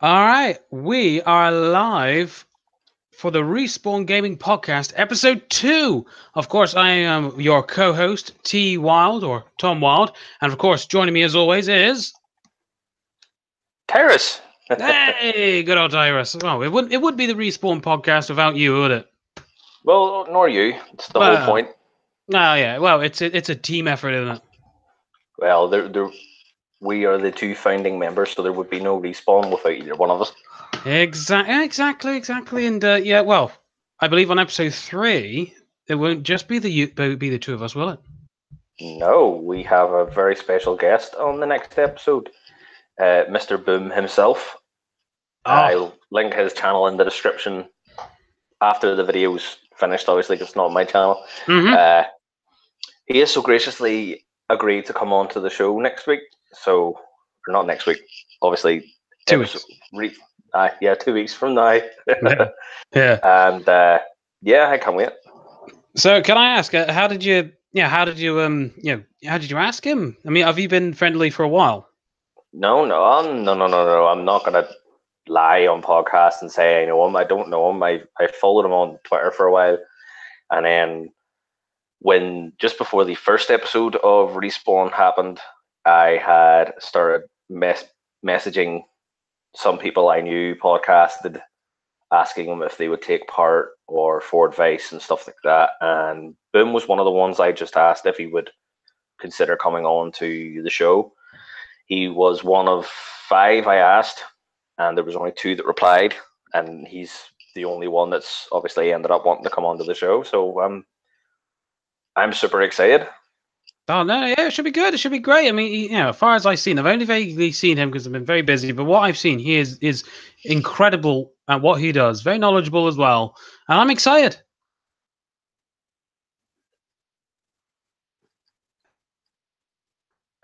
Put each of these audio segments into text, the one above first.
All right, we are live for the Respawn Gaming Podcast, Episode 2. Of course, I am your co-host, T.Wilde, or Tom Wilde, and of course, joining me as always is... Tyrus. Hey, good old Tyrus. Well, it would be the Respawn Podcast without you, would it? Well, nor you. It's the whole Well, point. oh yeah, well, it's a team effort, isn't it? Well, we are the two founding members, so there would be no respawn without either one of us. Exactly, and yeah, well, I believe on Episode 3, it won't just be the two of us, will it? No, we have a very special guest on the next episode, Mr. Boom himself. Oh, I'll link his channel in the description after the video's finished, obviously, 'cause it's not my channel. mm-hmm. He has so graciously agreed to come on to the show next week. So, or not next week, obviously. 2 weeks. 2 weeks from now. Yeah. And yeah, I can't wait. So, can I ask, how did you ask him? I mean, have you been friendly for a while? No. I'm not gonna lie on podcast and say I know him. I don't know him. I followed him on Twitter for a while, and then when just before the first episode of Respawn happened, I had started messaging some people I knew podcasted, asking them if they would take part or for advice and stuff like that. And Boom was one of the ones I just asked if he would consider coming on to the show. He was one of 5 I asked, and there was only 2 that replied, and he's the only one that's obviously ended up wanting to come onto the show. So I'm super excited. Oh no, yeah, it should be good. It should be great. I mean, as far as I've seen, I've only vaguely seen him because I've been very busy. But what I've seen, he is incredible at what he does. Very knowledgeable as well, and I'm excited.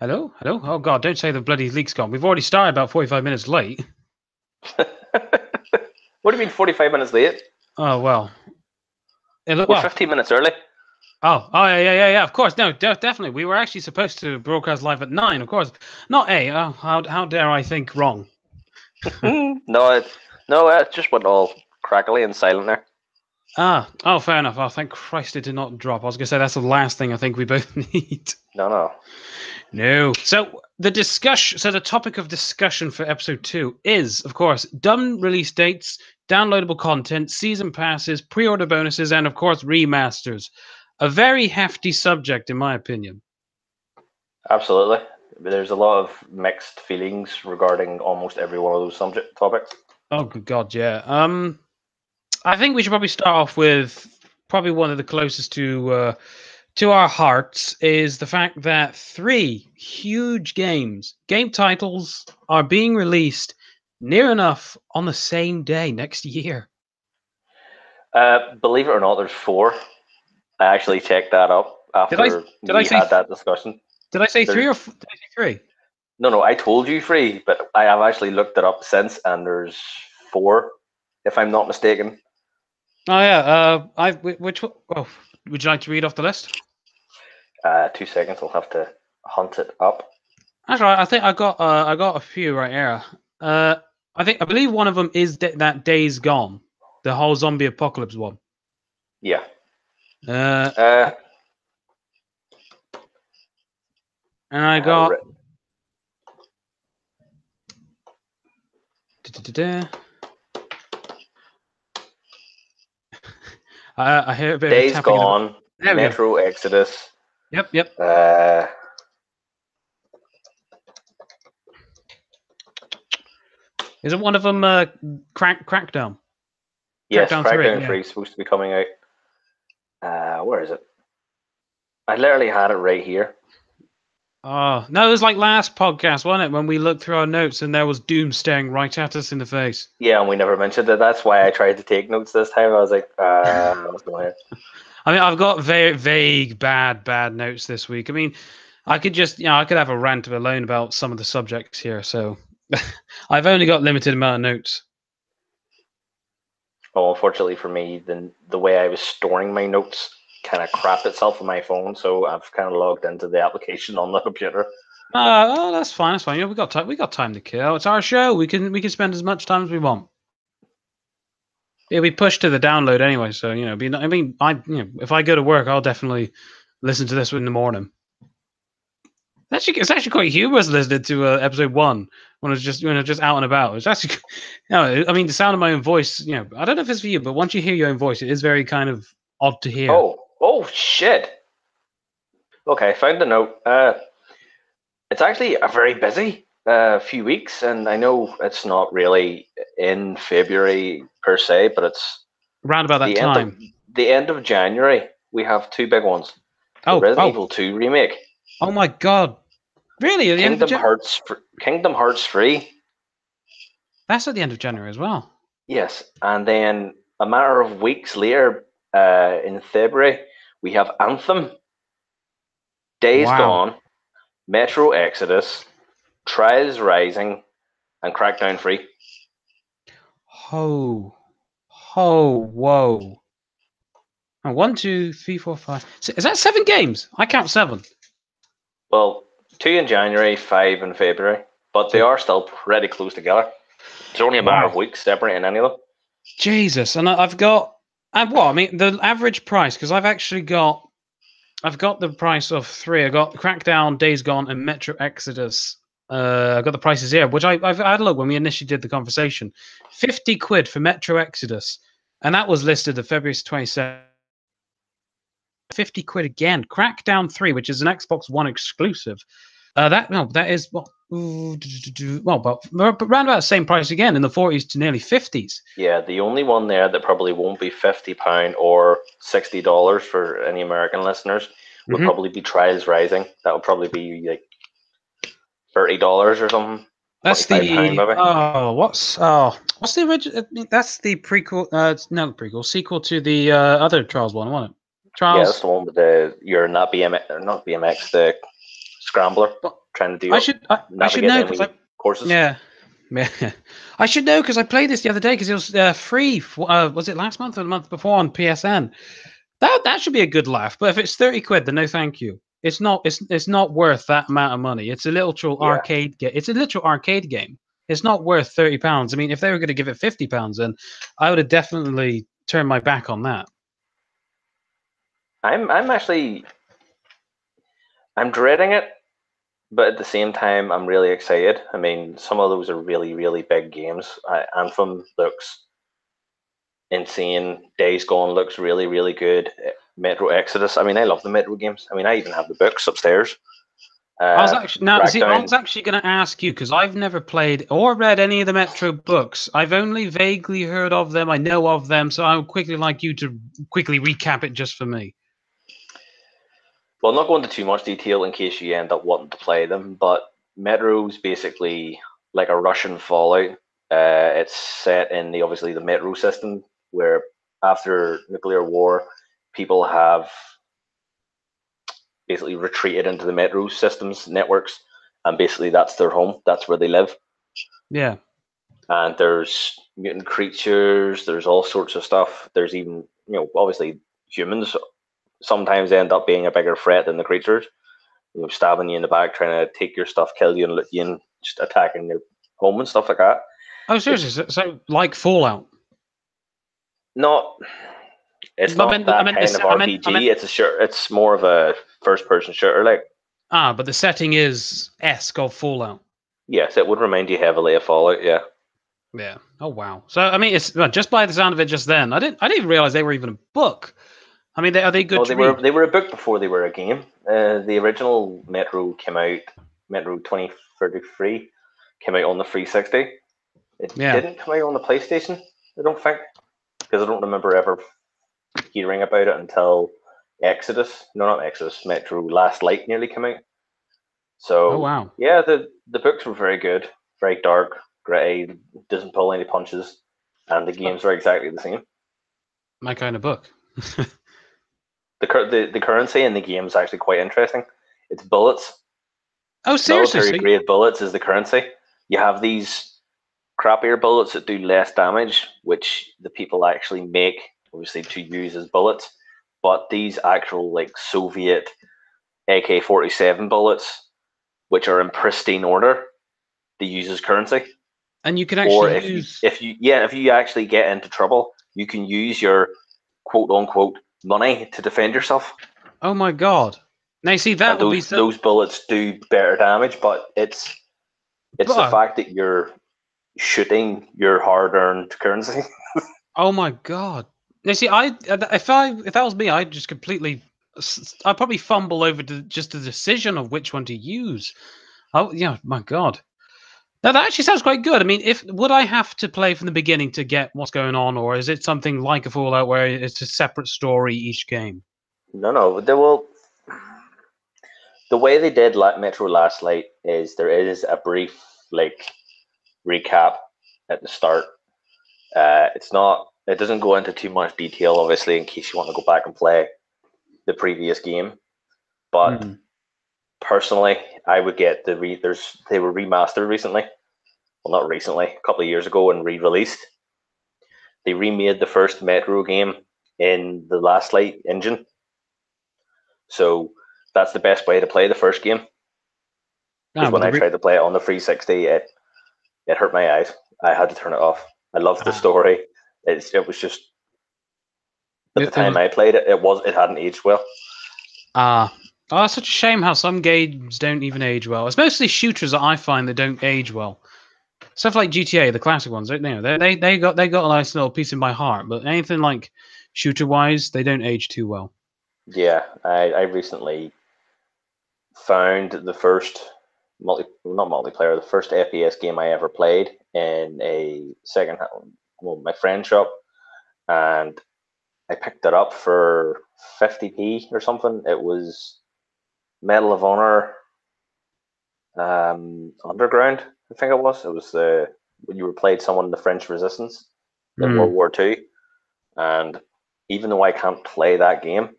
Hello. Oh God, don't say the bloody leak's gone. We've already started about 45 minutes late. What do you mean 45 minutes late? Oh well. We're 15 minutes early. Oh, yeah. Of course, no, definitely. We were actually supposed to broadcast live at 9. Of course, not how dare I think wrong? No, it just went all crackly and silent there. Oh, fair enough. Oh, thank Christ it did not drop. I was gonna say that's the last thing I think we both need. No. So the topic of discussion for episode 2 is, of course, done release dates, downloadable content, season passes, pre-order bonuses, and of course remasters. A very hefty subject, in my opinion. Absolutely. There's a lot of mixed feelings regarding almost every one of those subject topics. Oh, good God, yeah. I think we should probably start off with probably one of the closest to our hearts is the fact that 3 huge game titles are being released near enough on the same day next year. Believe it or not, there's 4. I actually checked that up after we had that discussion. Did I say 3 or did I say 3? No, I told you 3, but I have actually looked it up since, and there's 4, if I'm not mistaken. Oh yeah. Which one? Oh, would you like to read off the list? 2 seconds. I'll have to hunt it up. That's right. I think I got a few right here. I believe one of them is that Days Gone, the whole zombie apocalypse one. Yeah. And I got. I hear a bit Days of tapping. Gone, Metro Exodus. Yep. Isn't one of them Crackdown? Yes, Crackdown 3 is supposed to be coming out. Where is it? I literally had it right here. Oh, no, it was like last podcast, wasn't it? When we looked through our notes and there was Doom staring right at us in the face. Yeah, and we never mentioned it. That's why I tried to take notes this time. I was like, what's going on? I mean, I've got very vague, bad notes this week. I mean, I could just, I could have a rant alone about some of the subjects here. So I've only got limited amount of notes. Well, unfortunately for me, the way I was storing my notes kind of crapped itself on my phone, so I've kind of logged into the application on the computer. Oh, that's fine. That's fine. We got time. We got time to kill. It's our show. We can spend as much time as we want. It'll be pushed to the download anyway. So if I go to work, I'll definitely listen to this in the morning. It's actually quite humorous listening to episode 1 when it's just out and about. It's actually, the sound of my own voice. I don't know if it's for you, but once you hear your own voice, it is very kind of odd to hear. Oh shit! Okay, found the note. It's actually a very busy few weeks, and I know it's not really in February per se, but it's around about that time. The end of January. We have 2 big ones. The Resident Evil 2 remake. Oh my god! Really? At the Kingdom Hearts 3. That's at the end of January as well. Yes, and then a matter of weeks later, in February, we have Anthem, Days Gone, Metro Exodus, Trials Rising, and Crackdown 3. Whoa. 1, 2, 3, 4, 5. Is that 7 games? I count 7. Well, 2 in January, 5 in February, but they are still pretty close together. It's only a matter of weeks separating any of them. Jesus, and I've got, the average price, because I've got the price of 3. I got Crackdown, Days Gone, and Metro Exodus. I got the prices here, which I've had a look when we initially did the conversation. 50 quid for Metro Exodus, and that was listed at February 27th. 50 quid again. Crackdown 3, which is an Xbox One exclusive. That is but around about the same price again, in the 40s to nearly 50s. Yeah, the only one there that probably won't be £50 or $60 for any American listeners would probably be Trials Rising. That would probably be like $30 or something. That's the maybe. What's the original? That's the prequel. It's not the prequel, sequel to the other Trials one, wasn't it? Trials. Yeah, that's the one with you're not BMX, the scrambler trying to do. I should know because courses. Yeah. I should know because I played this the other day because it was free. Was it last month or the month before on PSN? That should be a good laugh. But if it's 30 quid, then no, thank you. It's not. It's not worth that amount of money. It's a literal arcade game. It's a literal arcade game. It's not worth £30. I mean, if they were going to give it £50, then I would have definitely turned my back on that. I'm dreading it, but at the same time, I'm really excited. I mean, some of those are really, really big games. Anthem looks insane. Days Gone looks really, really good. Metro Exodus. I mean, I love the Metro games. I mean, I even have the books upstairs. I was actually going to ask you because I've never played or read any of the Metro books. I've only vaguely heard of them. I know of them, so I would quickly like you to quickly recap it just for me. Well, not going into too much detail in case you end up wanting to play them, but Metro's basically like a Russian Fallout. It's set in obviously the Metro system, where after nuclear war, people have basically retreated into the Metro systems networks, and basically that's their home. That's where they live. Yeah. And there's mutant creatures. There's all sorts of stuff. There's even, obviously humans sometimes end up being a bigger threat than the creatures. Stabbing you in the back, trying to take your stuff, kill you, and loot you, and just attacking your home and stuff like that. Oh, seriously? So like Fallout? It's not that kind of RPG. It's more of a first-person shooter, like. But the setting is esque of Fallout. Yes, it would remind you heavily of Fallout. Yeah. Yeah. Oh wow. So I mean, it's just by the sound of it, just then, I didn't even realize they were even a book. I mean, are they good? They were a book before they were a game. The original Metro came out, Metro 2033, came out on the 360. It didn't come out on the PlayStation, I don't think, because I don't remember ever hearing about it until Metro Last Light nearly came out. So, yeah, the books were very good, very dark, gritty, doesn't pull any punches, and the games are exactly the same. My kind of book. The currency in the game is actually quite interesting. It's bullets. Oh, seriously? Military-grade bullets is the currency. You have these crappier bullets that do less damage, which the people actually make, obviously, to use as bullets. But these actual, like, Soviet AK-47 bullets which are in pristine order, to use as currency. And you can actually use... if you actually get into trouble, you can use your quote-unquote money to defend yourself. Oh my god. Now, see, that would be... Those bullets do better damage, but it's the fact that you're shooting your hard-earned currency. Oh my god. Now, see, if that was me, I'd just completely... I'd probably fumble over just the decision of which one to use. Oh, yeah, my god. Now, that actually sounds quite good. I mean, would I have to play from the beginning to get what's going on, or is it something like a Fallout where it's a separate story each game? No. The way they did Metro Last Light is there is a brief recap at the start. It doesn't go into too much detail, obviously, in case you want to go back and play the previous game. But personally, I would get they were remastered recently. Well, not recently, a couple of years ago, and re-released. They remade the first Metro game in the Last Light engine. So that's the best way to play the first game. Because when I tried to play it on the 360, it hurt my eyes. I had to turn it off. I loved the story. It was just at the time I played it, it hadn't aged well. It's such a shame how some games don't even age well. It's mostly shooters that I find that don't age well. Stuff like GTA, the classic ones, they got a nice little piece in my heart, but anything like shooter-wise, they don't age too well. Yeah, I recently found the first the first FPS game I ever played in a my friend's shop, and I picked it up for 50p or something. It was Medal of Honor Underground, I think it was. It was when you played someone in the French Resistance in World War II, and even though I can't play that game,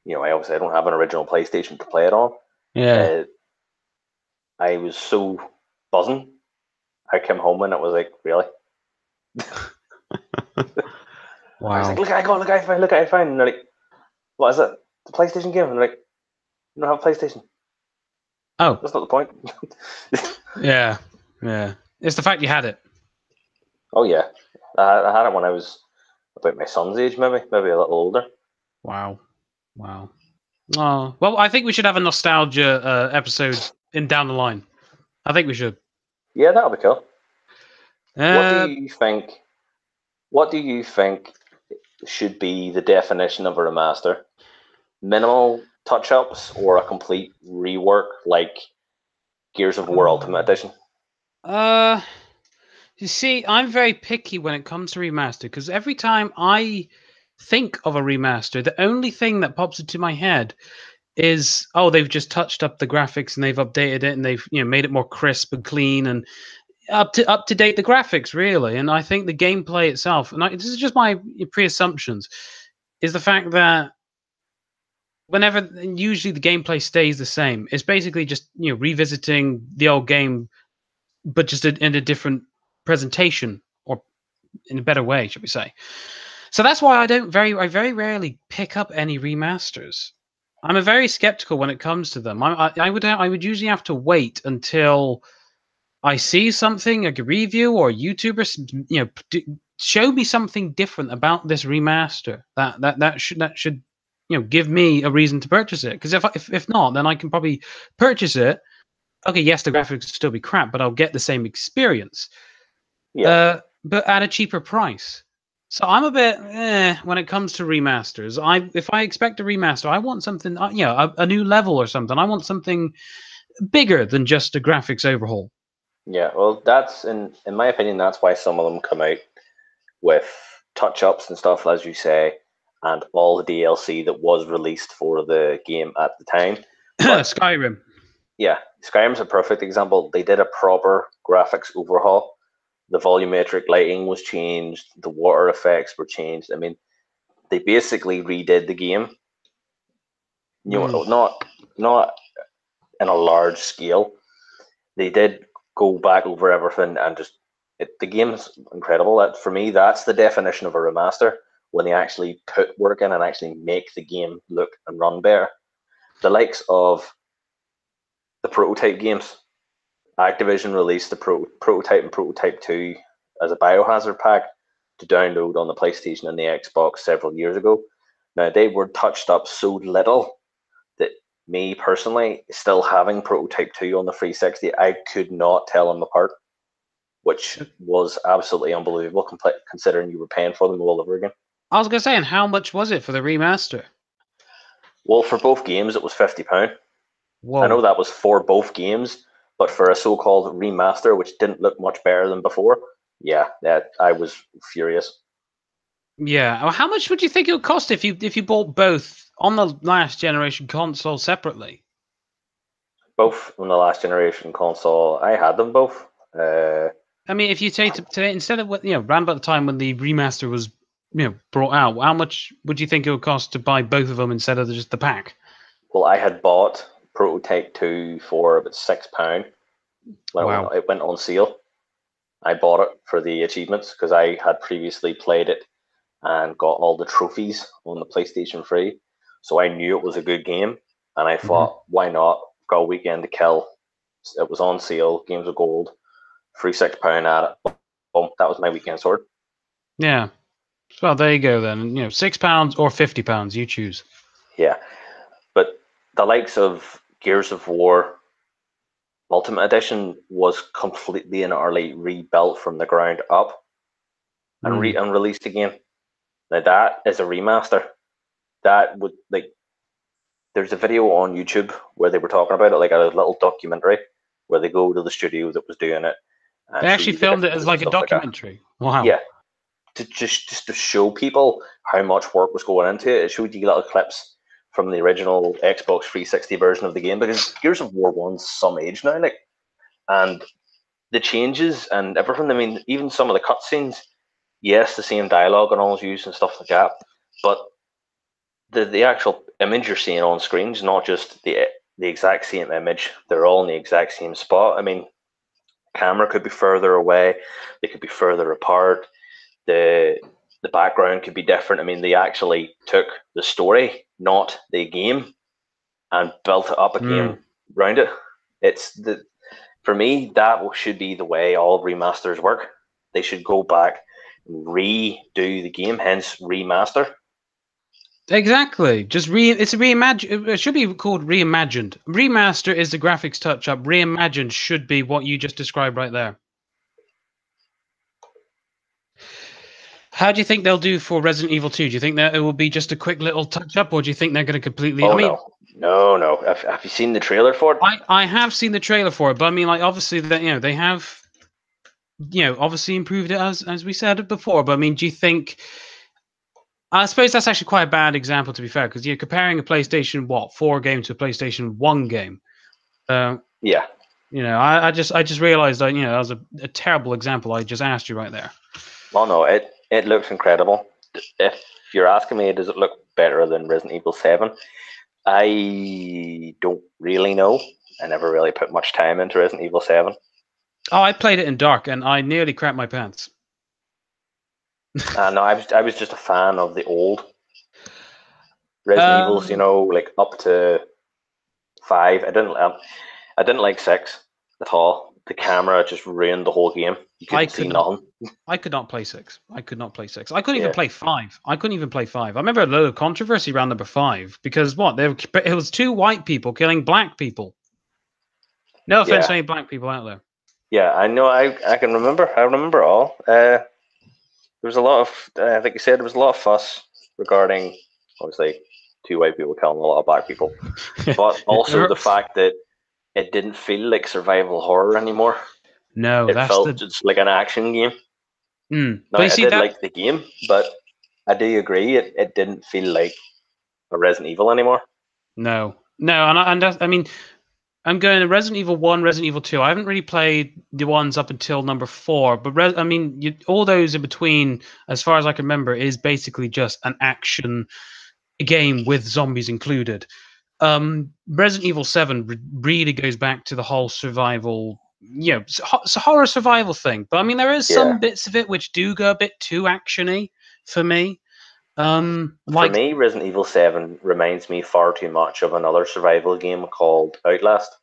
I don't have an original PlayStation to play it on. Yeah. I was so buzzing. I came home and it was like, really? Wow. I was like, look, I find. And they're like, what is it? The PlayStation game? And they're like, you don't have a PlayStation. Oh. That's not the point. Yeah. It's the fact you had it. Oh, yeah. I had it when I was about my son's age, maybe a little older. Wow. Oh, well, I think we should have a nostalgia episode down the line. I think we should. Yeah, that'll be cool. What do you think should be the definition of a remaster? Minimal touch-ups or a complete rework like Gears of War Ultimate Edition? You see, I'm very picky when it comes to remaster, because every time I think of a remaster, the only thing that pops into my head is, they've just touched up the graphics and they've updated it and they've made it more crisp and clean and up to date the graphics, really. And I think the gameplay itself, and this is just my pre-assumptions, is the fact that usually the gameplay stays the same. It's basically just revisiting the old game, but just in a different presentation, or in a better way, should we say. So that's why I very rarely pick up any remasters. I'm very skeptical when it comes to them. I would usually have to wait until I see something, like a review or a YouTuber, show me something different about this remaster that should give me a reason to purchase it. Because if not, then I can probably purchase it. Okay, yes, the graphics will still be crap, but I'll get the same experience. Yeah. But at a cheaper price. So I'm a bit when it comes to remasters. If I expect a remaster, I want something, a new level or something. I want something bigger than just a graphics overhaul. Yeah, well, that's in my opinion, that's why some of them come out with touch-ups and stuff, as you say, and all the DLC that was released for the game at the time. But, Skyrim. Yeah, Skyrim's a perfect example. They did a proper graphics overhaul. The volumetric lighting was changed. The water effects were changed. I mean, they basically redid the game. Not in a large scale. They did go back over everything and the game's incredible. For me, that's the definition of a remaster, when they actually put work in and actually make the game look and run better. The likes of the prototype games. Activision released the prototype and Prototype 2 as a Biohazard pack to download on the PlayStation and the Xbox several years ago. Now, they were touched up so little that me personally, still having Prototype 2 on the 360, I could not tell them apart, which was absolutely unbelievable considering you were paying for them all over again. I was going to say, and how much was it for the remaster? Well, for both games, it was £50. Whoa. I know that was for both games, but for a so-called remaster, which didn't look much better than before, yeah, I was furious. Yeah. How much would you think it would cost if you bought both on the last generation console separately? Both on the last generation console, I had them both. I mean, if you take to instead of around about the time when the remaster was brought out, how much would you think it would cost to buy both of them instead of just the pack? Well, I had bought Prototype 2 for about £6 when Wow. it went on sale. I bought it for the achievements because I had previously played it and got all the trophies on the PlayStation 3. So I knew it was a good game, and I thought, why not? Got a weekend to kill. It was on sale, Games of Gold, free £6 at it. Boom, that was my weekend sword. Yeah. Well, there you go then. £6 or £50, you choose. Yeah, but the likes of Gears of War Ultimate Edition was completely and utterly rebuilt from the ground up and released again. Now that is a remaster. That would there's a video on YouTube where they were talking about it, like a little documentary where they go to the studio that was doing it. They actually filmed it as like a documentary. Wow. Yeah, to just to show people how much work was going into it. It showed you little clips from the original Xbox 360 version of the game, because Gears of War 1's some age now, and the changes and everything. I mean, even some of the cutscenes, yes, the same dialogue and all used and stuff like that, but the actual image you're seeing on screen is not just the exact same image. They're all in the exact same spot. I mean, camera could be further away, they could be further apart. The background could be different. I mean, they actually took the story, not the game, and built it up again around it. For me, that should be the way all remasters work. They should go back, redo the game, hence remaster. Exactly. Just it's a reimagine. It should be called reimagined. Remaster is the graphics touch up. Reimagined should be what you just described right there. How do you think they'll do for Resident Evil 2? Do you think that it will be just a quick little touch up, or do you think they're going to completely? No. Have you seen the trailer for it? I have seen the trailer for it, but I mean, like, obviously that they have, obviously improved it as we said before. But I mean, do you think? I suppose that's actually quite a bad example, to be fair, because you're comparing a PlayStation 4 game to a PlayStation 1 game. Yeah. I just realized that that was a terrible example I just asked you right there. Well, no, it looks incredible. If you're asking me, does it look better than Resident Evil 7? I don't really know. I never really put much time into Resident Evil 7. Oh, I played it in dark, and I nearly crapped my pants. No, I was just a fan of the old Resident Evils, like up to 5. I didn't like 6 at all. The camera just ruined the whole game. You couldn't see nothing. I could not play 6. I couldn't even play 5. I couldn't even play 5. I remember a lot of controversy around number 5 because it was 2 white people killing black people. No offense to any black people out there. Yeah, I know. I can remember. I remember all. There was a lot of, like you said, there was a lot of fuss regarding, obviously, 2 white people killing a lot of black people, but also the fact that it didn't feel like survival horror anymore. No, it felt just like an action game. Now, I did like the game, but I do agree it didn't feel like a Resident Evil anymore. No, and I mean, I'm going to Resident Evil 1, Resident Evil 2. I haven't really played the ones up until number 4, but all those in between, as far as I can remember, is basically just an action game with zombies included. Resident Evil 7 really goes back to the whole survival, it's a horror survival thing. But I mean, there is some bits of it which do go a bit too actiony for me. For me, Resident Evil 7 reminds me far too much of another survival game called Outlast.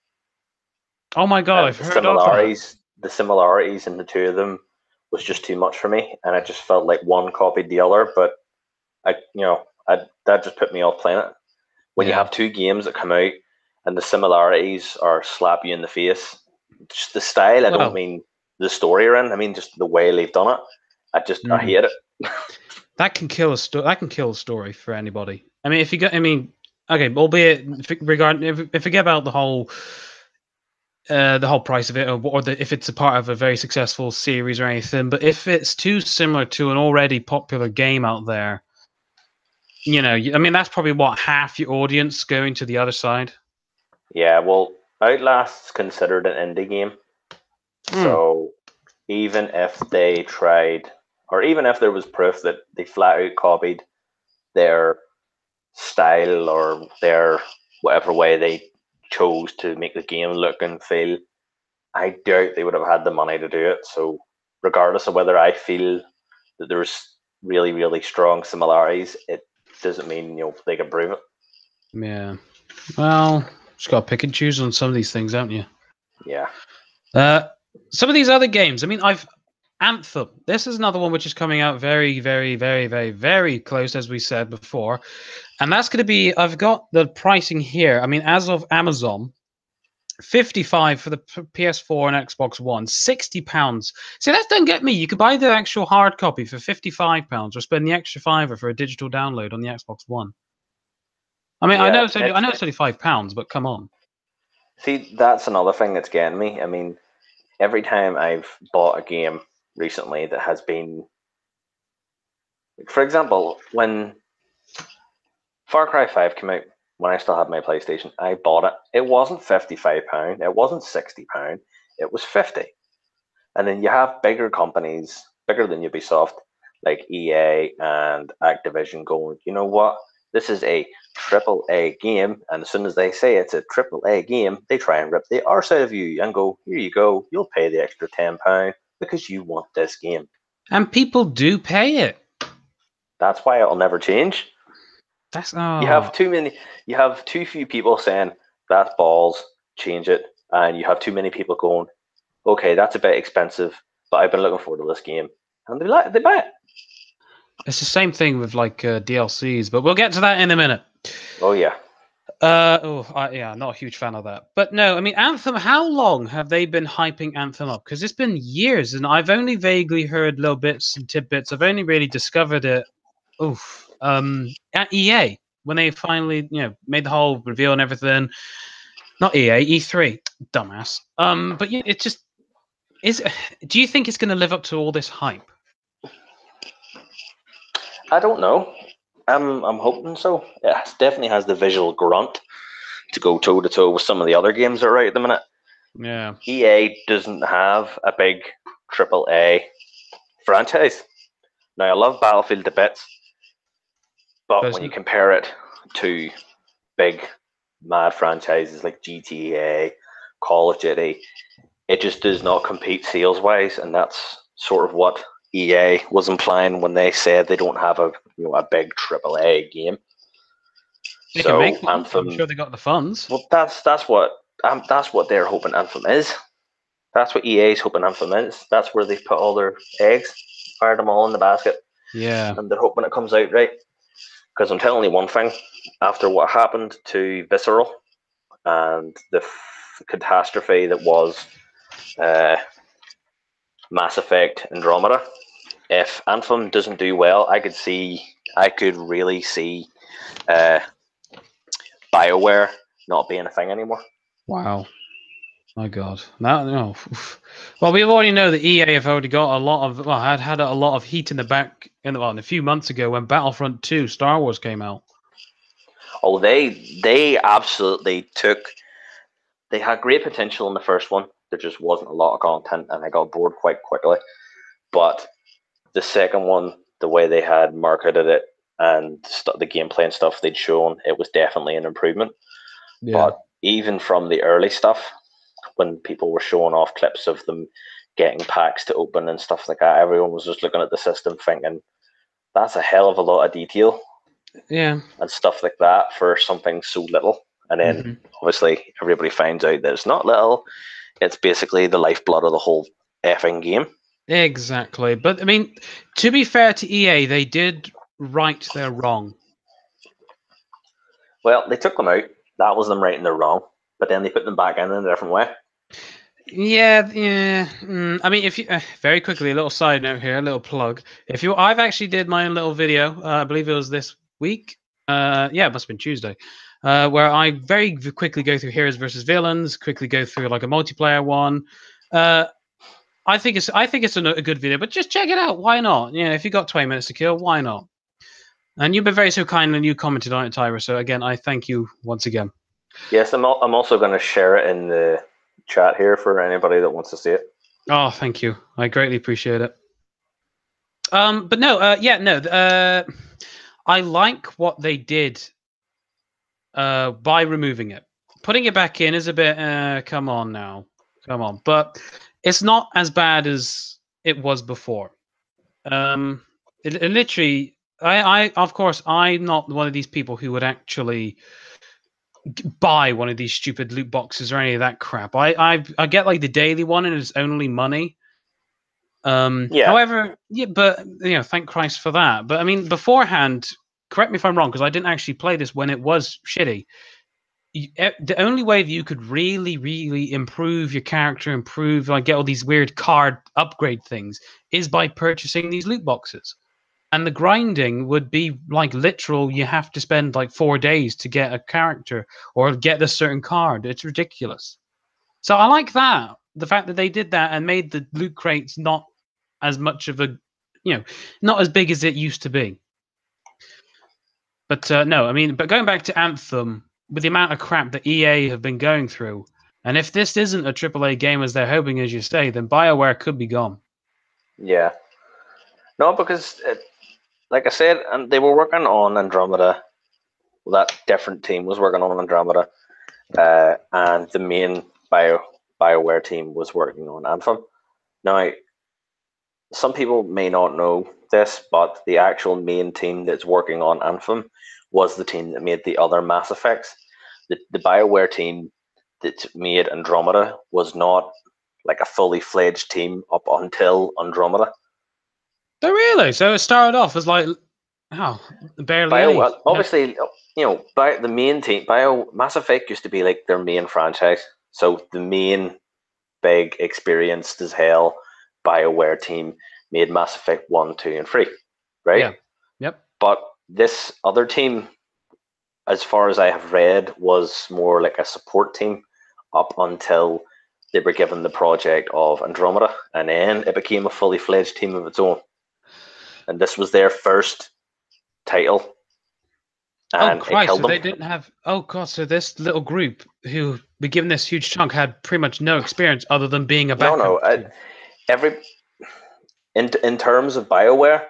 Oh my god, I've heard of that. The similarities in the two of them was just too much for me, and I just felt like one copied the other. But that just put me off playing it. When you have two games that come out and the similarities are slap you in the face, just the style. I don't mean the story around. I mean just the way they've done it. I hate it. That can kill a story. That can kill a story for anybody. I mean, if you get, I mean, okay, albeit if forget about the whole price of it, or if it's a part of a very successful series or anything. But if it's too similar to an already popular game out there, I mean, that's probably what half your audience going to the other side. Yeah, well, Outlast's considered an indie game, so even if they tried, or even if there was proof that they flat out copied their style or their whatever way they chose to make the game look and feel, I doubt they would have had the money to do it. So regardless of whether I feel that there's really, really strong similarities, it doesn't mean they can prove it. Yeah. Well, just got to pick and choose on some of these things, haven't you? Yeah. Some of these other games. I mean, Anthem. This is another one which is coming out very, very, very, very, very close, as we said before. And that's going to be, I've got the pricing here. I mean, as of Amazon, $55 for the PS4 and Xbox One, £60. See, that doesn't get me. You could buy the actual hard copy for £55 or spend the extra $5 for a digital download on the Xbox One. I mean, I know it's only £5, but come on. See, that's another thing that's getting me. I mean, every time I've bought a game recently that has been, for example, when Far Cry 5 came out, when I still had my PlayStation, I bought it. It wasn't £55. It wasn't £60. It was 50. And then you have bigger companies, bigger than Ubisoft, like EA and Activision, going, you know what? This is a AAA game, and as soon as they say it's a AAA game, they try and rip the arse out of you and go, here you go, you'll pay the extra £10 because you want this game. And people do pay it. That's why it'll never change. You have too few people saying that's balls, change it, and you have too many people going, okay, that's a bit expensive, but I've been looking forward to this game, and they buy it. It's the same thing with like DLCs, but we'll get to that in a minute. Oh yeah. Yeah, not a huge fan of that. But no, I mean, Anthem, how long have they been hyping Anthem up? Because it's been years, and I've only vaguely heard little bits and tidbits. I've only really discovered it at EA, when they finally, made the whole reveal and everything. Not EA, E3. Dumbass. But yeah, it just is. Do you think it's going to live up to all this hype? I don't know. I'm hoping so. It definitely has the visual grunt to go toe to toe with some of the other games that are out at the minute. Yeah. EA doesn't have a big AAA franchise. Now, I love Battlefield to bits, but when you compare it to big mad franchises like GTA, Call of Duty, it just does not compete sales wise, and that's sort of what EA was implying when they said they don't have a big AAA game. They can make them. Anthem, I'm sure they got the funds. Well, that's what they're hoping Anthem is. That's what EA's hoping Anthem is. That's where they've put all their eggs, fired them all in the basket. Yeah. And they're hoping it comes out right. Because I'm telling you one thing, after what happened to Visceral and the catastrophe that was Mass Effect Andromeda, if Anthem doesn't do well, I could really see BioWare not being a thing anymore. Wow. My God. No. Well, we already know that EA have already got had a lot of heat in the back a few months ago when Battlefront 2 Star Wars came out. Oh, they absolutely they had great potential in the first one. There just wasn't a lot of content, and I got bored quite quickly. But the second one, the way they had marketed it and the gameplay and stuff they'd shown, it was definitely an improvement. Yeah. But even from the early stuff, when people were showing off clips of them getting packs to open and stuff like that, everyone was just looking at the system thinking, that's a hell of a lot of detail. Yeah. And stuff like that for something so little. And then obviously everybody finds out that it's not little. it's basically the lifeblood of the whole effing game. Exactly. But, I mean, to be fair to EA, they did right their wrong. Well, they took them out. That was them righting their wrong. But then they put them back in a different way. Yeah. I mean, if you very quickly, a little side note here, a little plug. I've actually did my own little video. I believe it was this week. Yeah, it must have been Tuesday, where I very quickly go through heroes versus villains. Quickly go through like a multiplayer one. I think it's a good video, but just check it out. Why not? Yeah, if you got 20 minutes to kill, why not? And you've been very so kind, and you commented on it, Tyra. So again, I thank you once again. Yes, I'm also going to share it in the chat here for anybody that wants to see it. Oh, thank you. I greatly appreciate it. But no, I like what they did by removing it. Putting it back in is a bit, come on now. Come on. But it's not as bad as it was before. It literally, of course, I'm not one of these people who would actually buy one of these stupid loot boxes or any of that crap. I get like the daily one and it's only money. Yeah. However, yeah, but thank Christ for that. But I mean, beforehand, correct me if I'm wrong, because I didn't actually play this when it was shitty. The only way that you could really, really improve your character, get all these weird card upgrade things, is by purchasing these loot boxes. And the grinding would be like literal. You have to spend like 4 days to get a character or get a certain card. It's ridiculous. So I like that. The fact that they did that and made the loot crates not as much of a, not as big as it used to be. But no, I mean, but going back to Anthem, with the amount of crap that EA have been going through, and if this isn't a AAA game as they're hoping, as you say, then BioWare could be gone. Yeah. No, because, like I said, and they were working on Andromeda. Well, that different team was working on Andromeda, and the main BioWare team was working on Anthem. Now, some people may not know this, but the actual main team that's working on Anthem was the team that made the other Mass Effects. The BioWare team that made Andromeda was not like a fully fledged team up until Andromeda. Oh, really? So it started off as like, barely any. Obviously, the main team, Mass Effect used to be like their main franchise. So the main big experienced as hell BioWare team made Mass Effect 1, 2, and 3, right? Yeah. Yep. But this other team, as far as I have read, was more like a support team up until they were given the project of Andromeda, and then it became a fully fledged team of its own. And this was their first title. And Christ, so they didn't have... Oh, God, so this little group who were given this huge chunk had pretty much no experience other than being a backup. In terms of BioWare,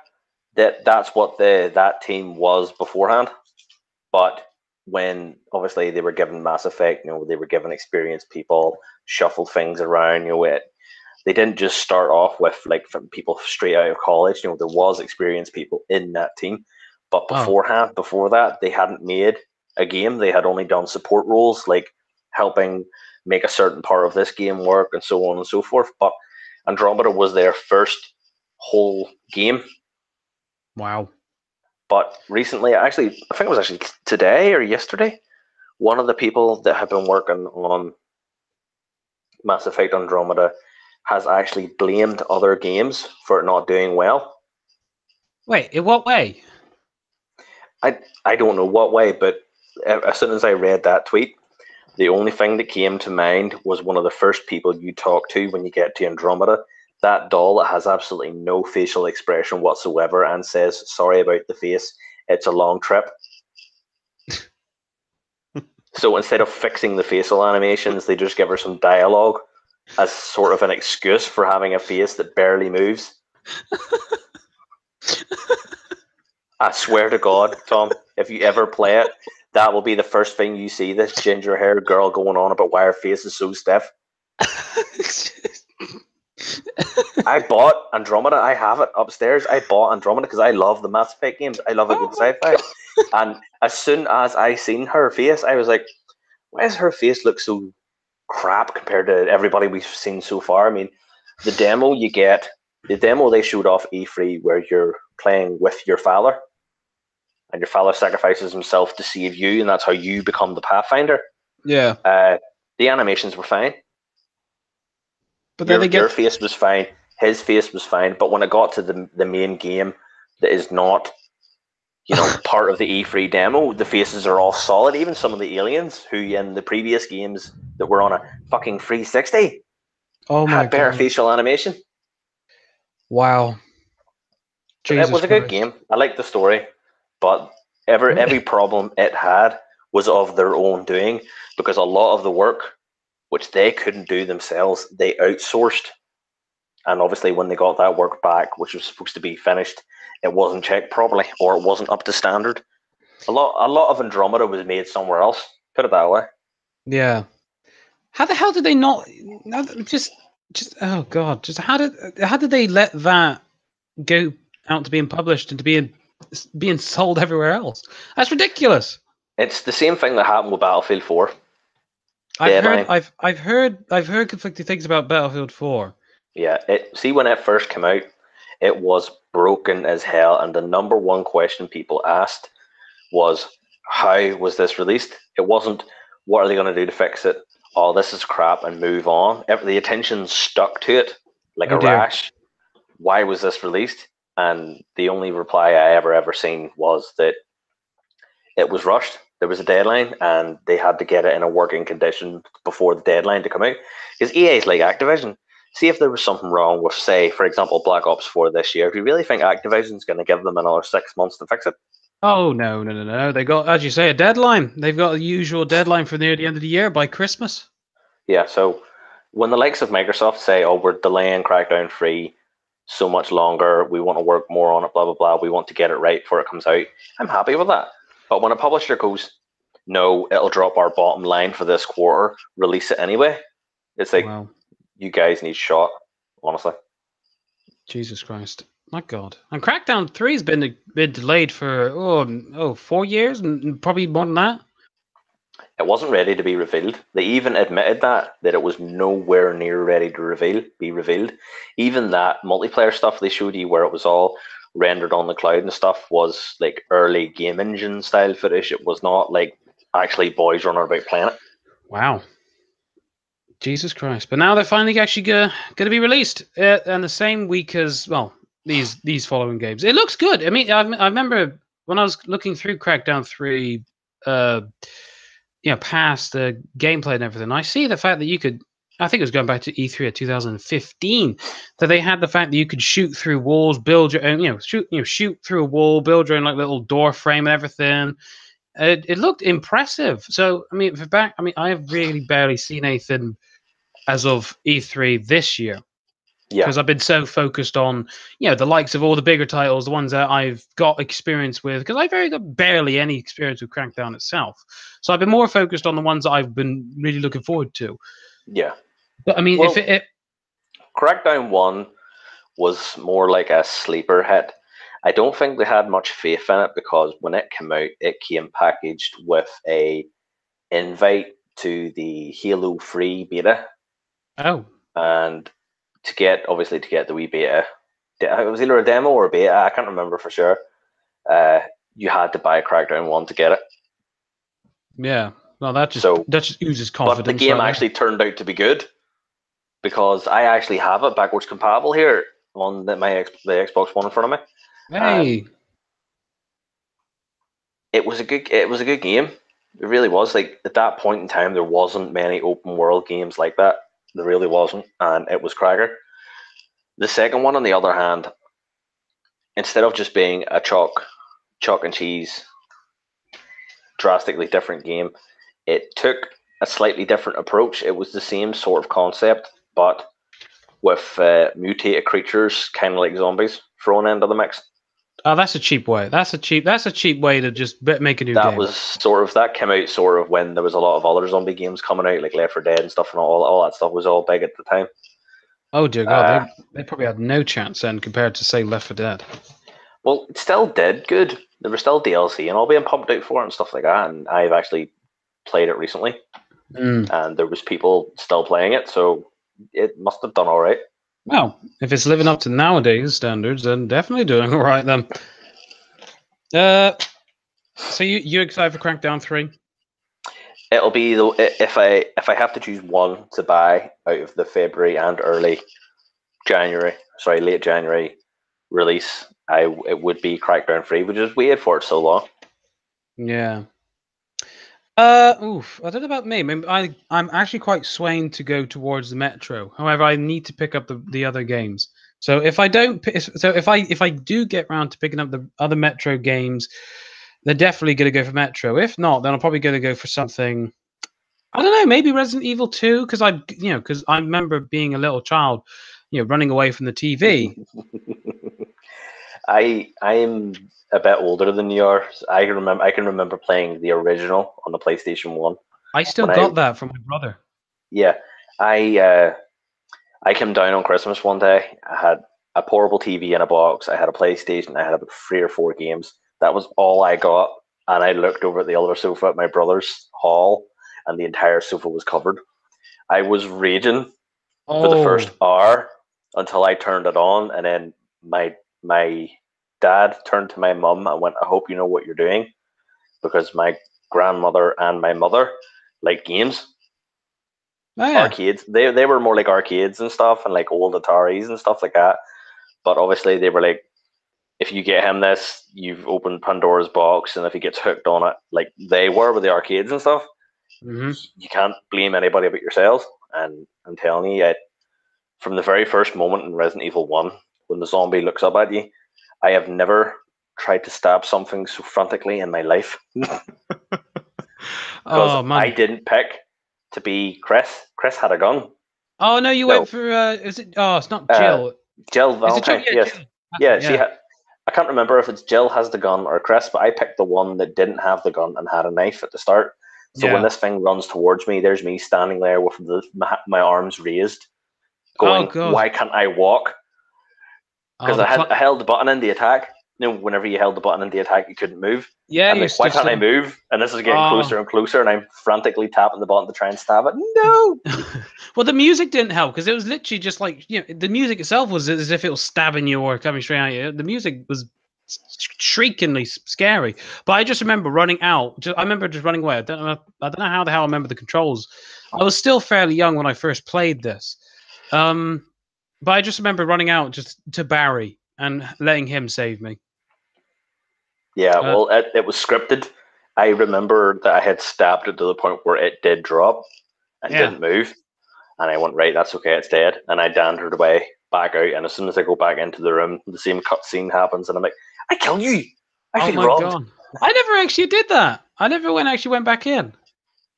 that's what that team was beforehand. But when obviously they were given Mass Effect, they were given experienced people, shuffled things around, they didn't just start off with like from people straight out of college. There was experienced people in that team. But before that, they hadn't made a game. They had only done support roles, like helping make a certain part of this game work and so on and so forth. But Andromeda was their first whole game. Wow. But recently, I think it was actually today or yesterday, one of the people that have been working on Mass Effect Andromeda has actually blamed other games for it not doing well. Wait, in what way? I don't know what way, but as soon as I read that tweet, the only thing that came to mind was one of the first people you talk to when you get to Andromeda, that doll that has absolutely no facial expression whatsoever and says, "Sorry about the face, it's a long trip." So instead of fixing the facial animations, they just give her some dialogue as sort of an excuse for having a face that barely moves. I swear to God, Tom, if you ever play it, that will be the first thing you see, this ginger-haired girl going on about why her face is so stiff. I bought Andromeda. I have it upstairs. I bought Andromeda because I love the Mass Effect games. I love a good sci-fi. And as soon as I seen her face, I was like, why does her face look so crap compared to everybody we've seen so far. I mean, the demo they showed off E3 where you're playing with your father, and your father sacrifices himself to save you, and that's how you become the Pathfinder. Yeah. The animations were fine. But then your face was fine. His face was fine. But when it got to the main game that is not, part of the E3 demo, the faces are all solid. Even some of the aliens who in the previous games that were on a fucking 360 had better facial animation. Wow. It was a good game. I liked the story, but every problem it had was of their own doing, because a lot of the work, which they couldn't do themselves, they outsourced. And obviously when they got that work back, which was supposed to be finished, it wasn't checked properly, or it wasn't up to standard. A lot of Andromeda was made somewhere else, put it that way. Yeah. How the hell did they not just oh god, just how did they let that go out to being published and to being sold everywhere else? That's ridiculous. It's the same thing that happened with Battlefield 4. I've heard conflicting things about Battlefield 4. Yeah, see, when it first came out, it was broken as hell, and the number one question people asked was, how was this released? It wasn't, what are they going to do to fix it? Oh, this is crap, and move on. The attention stuck to it like a rash. Why was this released? And the only reply I ever seen was that it was rushed. There was a deadline, and they had to get it in a working condition before the deadline to come out. Because EA is like Activision. See, if there was something wrong with, say, for example, Black Ops 4 this year, do you really think Activision's going to give them another 6 months to fix it? Oh, no. They got, as you say, a deadline. They've got a usual deadline for near the end of the year, by Christmas. Yeah, so when the likes of Microsoft say, oh, we're delaying Crackdown 3 so much longer, we want to work more on it, blah, blah, blah, we want to get it right before it comes out, I'm happy with that. But when a publisher goes, no, it'll drop our bottom line for this quarter, release it anyway, it's like, wow. You guys need shot, honestly. Jesus Christ. My God. And Crackdown 3 has been delayed for 4 years, and probably more than that. It wasn't ready to be revealed. They even admitted that it was nowhere near ready to be revealed. Even that multiplayer stuff they showed you, where it was all rendered on the cloud and stuff, was like early game engine style footage. It was not like actually boys running about playing it. Wow. Jesus Christ. But now they're finally actually going to be released. And the same week as, well, these following games. It looks good. I mean, I remember when I was looking through Crackdown 3, past the gameplay and everything, I see the fact that you could, I think it was going back to E3 of 2015, that they had the fact that you could shoot through walls, build your own, shoot through a wall, build your own like little door frame and everything. It looked impressive. So, I mean, I have really barely seen anything as of E3 this year. Yeah. Because I've been so focused on, the likes of all the bigger titles, the ones that I've got experience with, because I've got barely any experience with Crackdown itself. So I've been more focused on the ones that I've been really looking forward to. Yeah. But I mean, Crackdown 1 was more like a sleeper hit. I don't think they had much faith in it, because when it came out, it came packaged with a invite to the Halo 3 beta. Oh. And to get the wee beta, it was either a demo or a beta, I can't remember for sure. You had to buy Crackdown 1 to get it. Yeah. Well, that just oozes confidence. But the game actually turned out to be good, because I actually have it backwards compatible here on the Xbox One in front of me. Hey. It was a good game. It really was. Like, at that point in time, there wasn't many open world games like that. There really wasn't, and it was cracker. The second one, on the other hand, instead of just being a chalk and cheese, drastically different game, it took a slightly different approach. It was the same sort of concept, but with mutated creatures, kind of like zombies, thrown into the mix. Oh, that's a cheap way. That's a cheap way to just make a new game. That came out sort of when there was a lot of other zombie games coming out, like Left 4 Dead and stuff, and all that stuff was all big at the time. Oh dear God, they probably had no chance then compared to, say, Left 4 Dead. Well, it still did good. There was still DLC and all being pumped out for it and stuff like that, and I've actually played it recently. and there was people still playing it, so it must have done all right. Well, if it's living up to nowadays standards, then definitely doing all right then. So you excited for Crackdown 3? It'll be if I have to choose one to buy out of the February and late January release, it would be Crackdown 3, which is weird for it so long. Yeah. I don't know about me. I'm actually quite swaying to go towards the Metro. However, I need to pick up the other games. So if I do get around to picking up the other Metro games, they're definitely going to go for Metro. If not, then I'm probably going to go for something. I don't know, maybe Resident Evil 2, because I remember being a little child, running away from the TV. I'm a bit older than you are. I can remember playing the original on the PlayStation 1. I still got that from my brother. Yeah, I came down on Christmas one day. I had a portable TV in a box. I had a PlayStation. I had about 3 or 4 games. That was all I got. And I looked over at the other sofa at my brother's hall, and the entire sofa was covered. I was raging for the first hour until I turned it on, and then my dad turned to my mum and went, "I hope you know what you're doing," because my grandmother and my mother like games. Arcades. They were more like arcades and stuff, and like old Ataris and stuff like that. But obviously they were like, if you get him this, you've opened Pandora's box, and if he gets hooked on it, like they were with the arcades and stuff, you can't blame anybody but yourselves. And I'm telling you, from the very first moment in Resident Evil 1, when the zombie looks up at you, I have never tried to stab something so frantically in my life. Because I didn't pick to be Chris. Chris had a gun. Oh no, you went for is it? Oh, it's not Jill. Jill Valentine. Yes. Jill. Yeah, she had. I can't remember if it's Jill has the gun or Chris, but I picked the one that didn't have the gun and had a knife at the start. So when this thing runs towards me, there's me standing there with my arms raised, going, "Why can't I walk?" Because I held the button in the attack. Whenever you held the button in the attack, you couldn't move. Yeah, and why can't I move? And this is getting closer and closer, and I'm frantically tapping the button to try and stab it. No. Well, the music didn't help, because it was literally just like the music itself was as if it was stabbing you or coming straight at you. The music was shriekingly scary. But I just remember running out. I remember just running away. I don't know how the hell I remember the controls. I was still fairly young when I first played this. But I just remember running out just to Barry and letting him save me. Yeah, well, it was scripted. I remember that I had stabbed it to the point where it did drop and didn't move. And I went, right, that's okay, it's dead. And I dandered away, back out. And as soon as I go back into the room, the same cutscene happens. And I'm like, I killed you. I feel robbed. God. I never actually did that. I never went back in.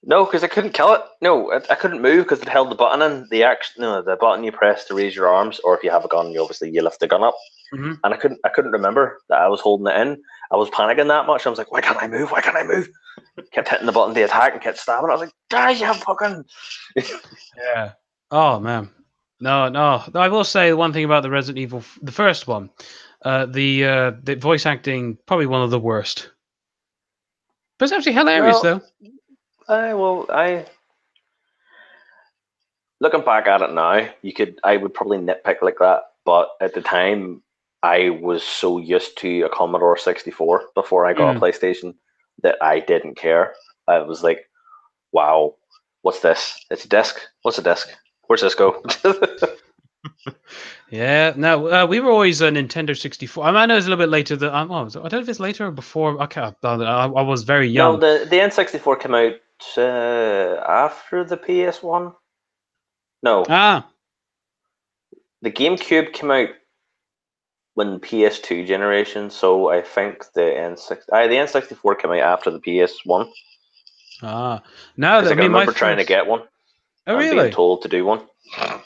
No, because I couldn't kill it. No, I couldn't move because it held the button in. The button you press to raise your arms, or if you have a gun, you lift the gun up. Mm-hmm. And I couldn't remember that I was holding it in. I was panicking that much. I was like, why can't I move? Why can't I move? Kept hitting the button to attack and kept stabbing. I was like, guys, you have fucking. Yeah. Oh man. No. I will say one thing about the Resident Evil, the first one, the voice acting probably one of the worst. But it's actually hilarious though. Looking back at it now, I would probably nitpick like that, but at the time, I was so used to a Commodore 64 before I got a PlayStation that I didn't care. I was like, wow, what's this? It's a disc. What's a disc? Where's this go? Yeah, no, we were always a Nintendo 64. I know it's a little bit later. I don't know if it's later or before. I was very young. No, the N64 came out after the PS1. No. The GameCube came out when PS2 generation, so I think the N64 came out after the PS1. No, I remember trying to get one. Oh, really? Being told to do one.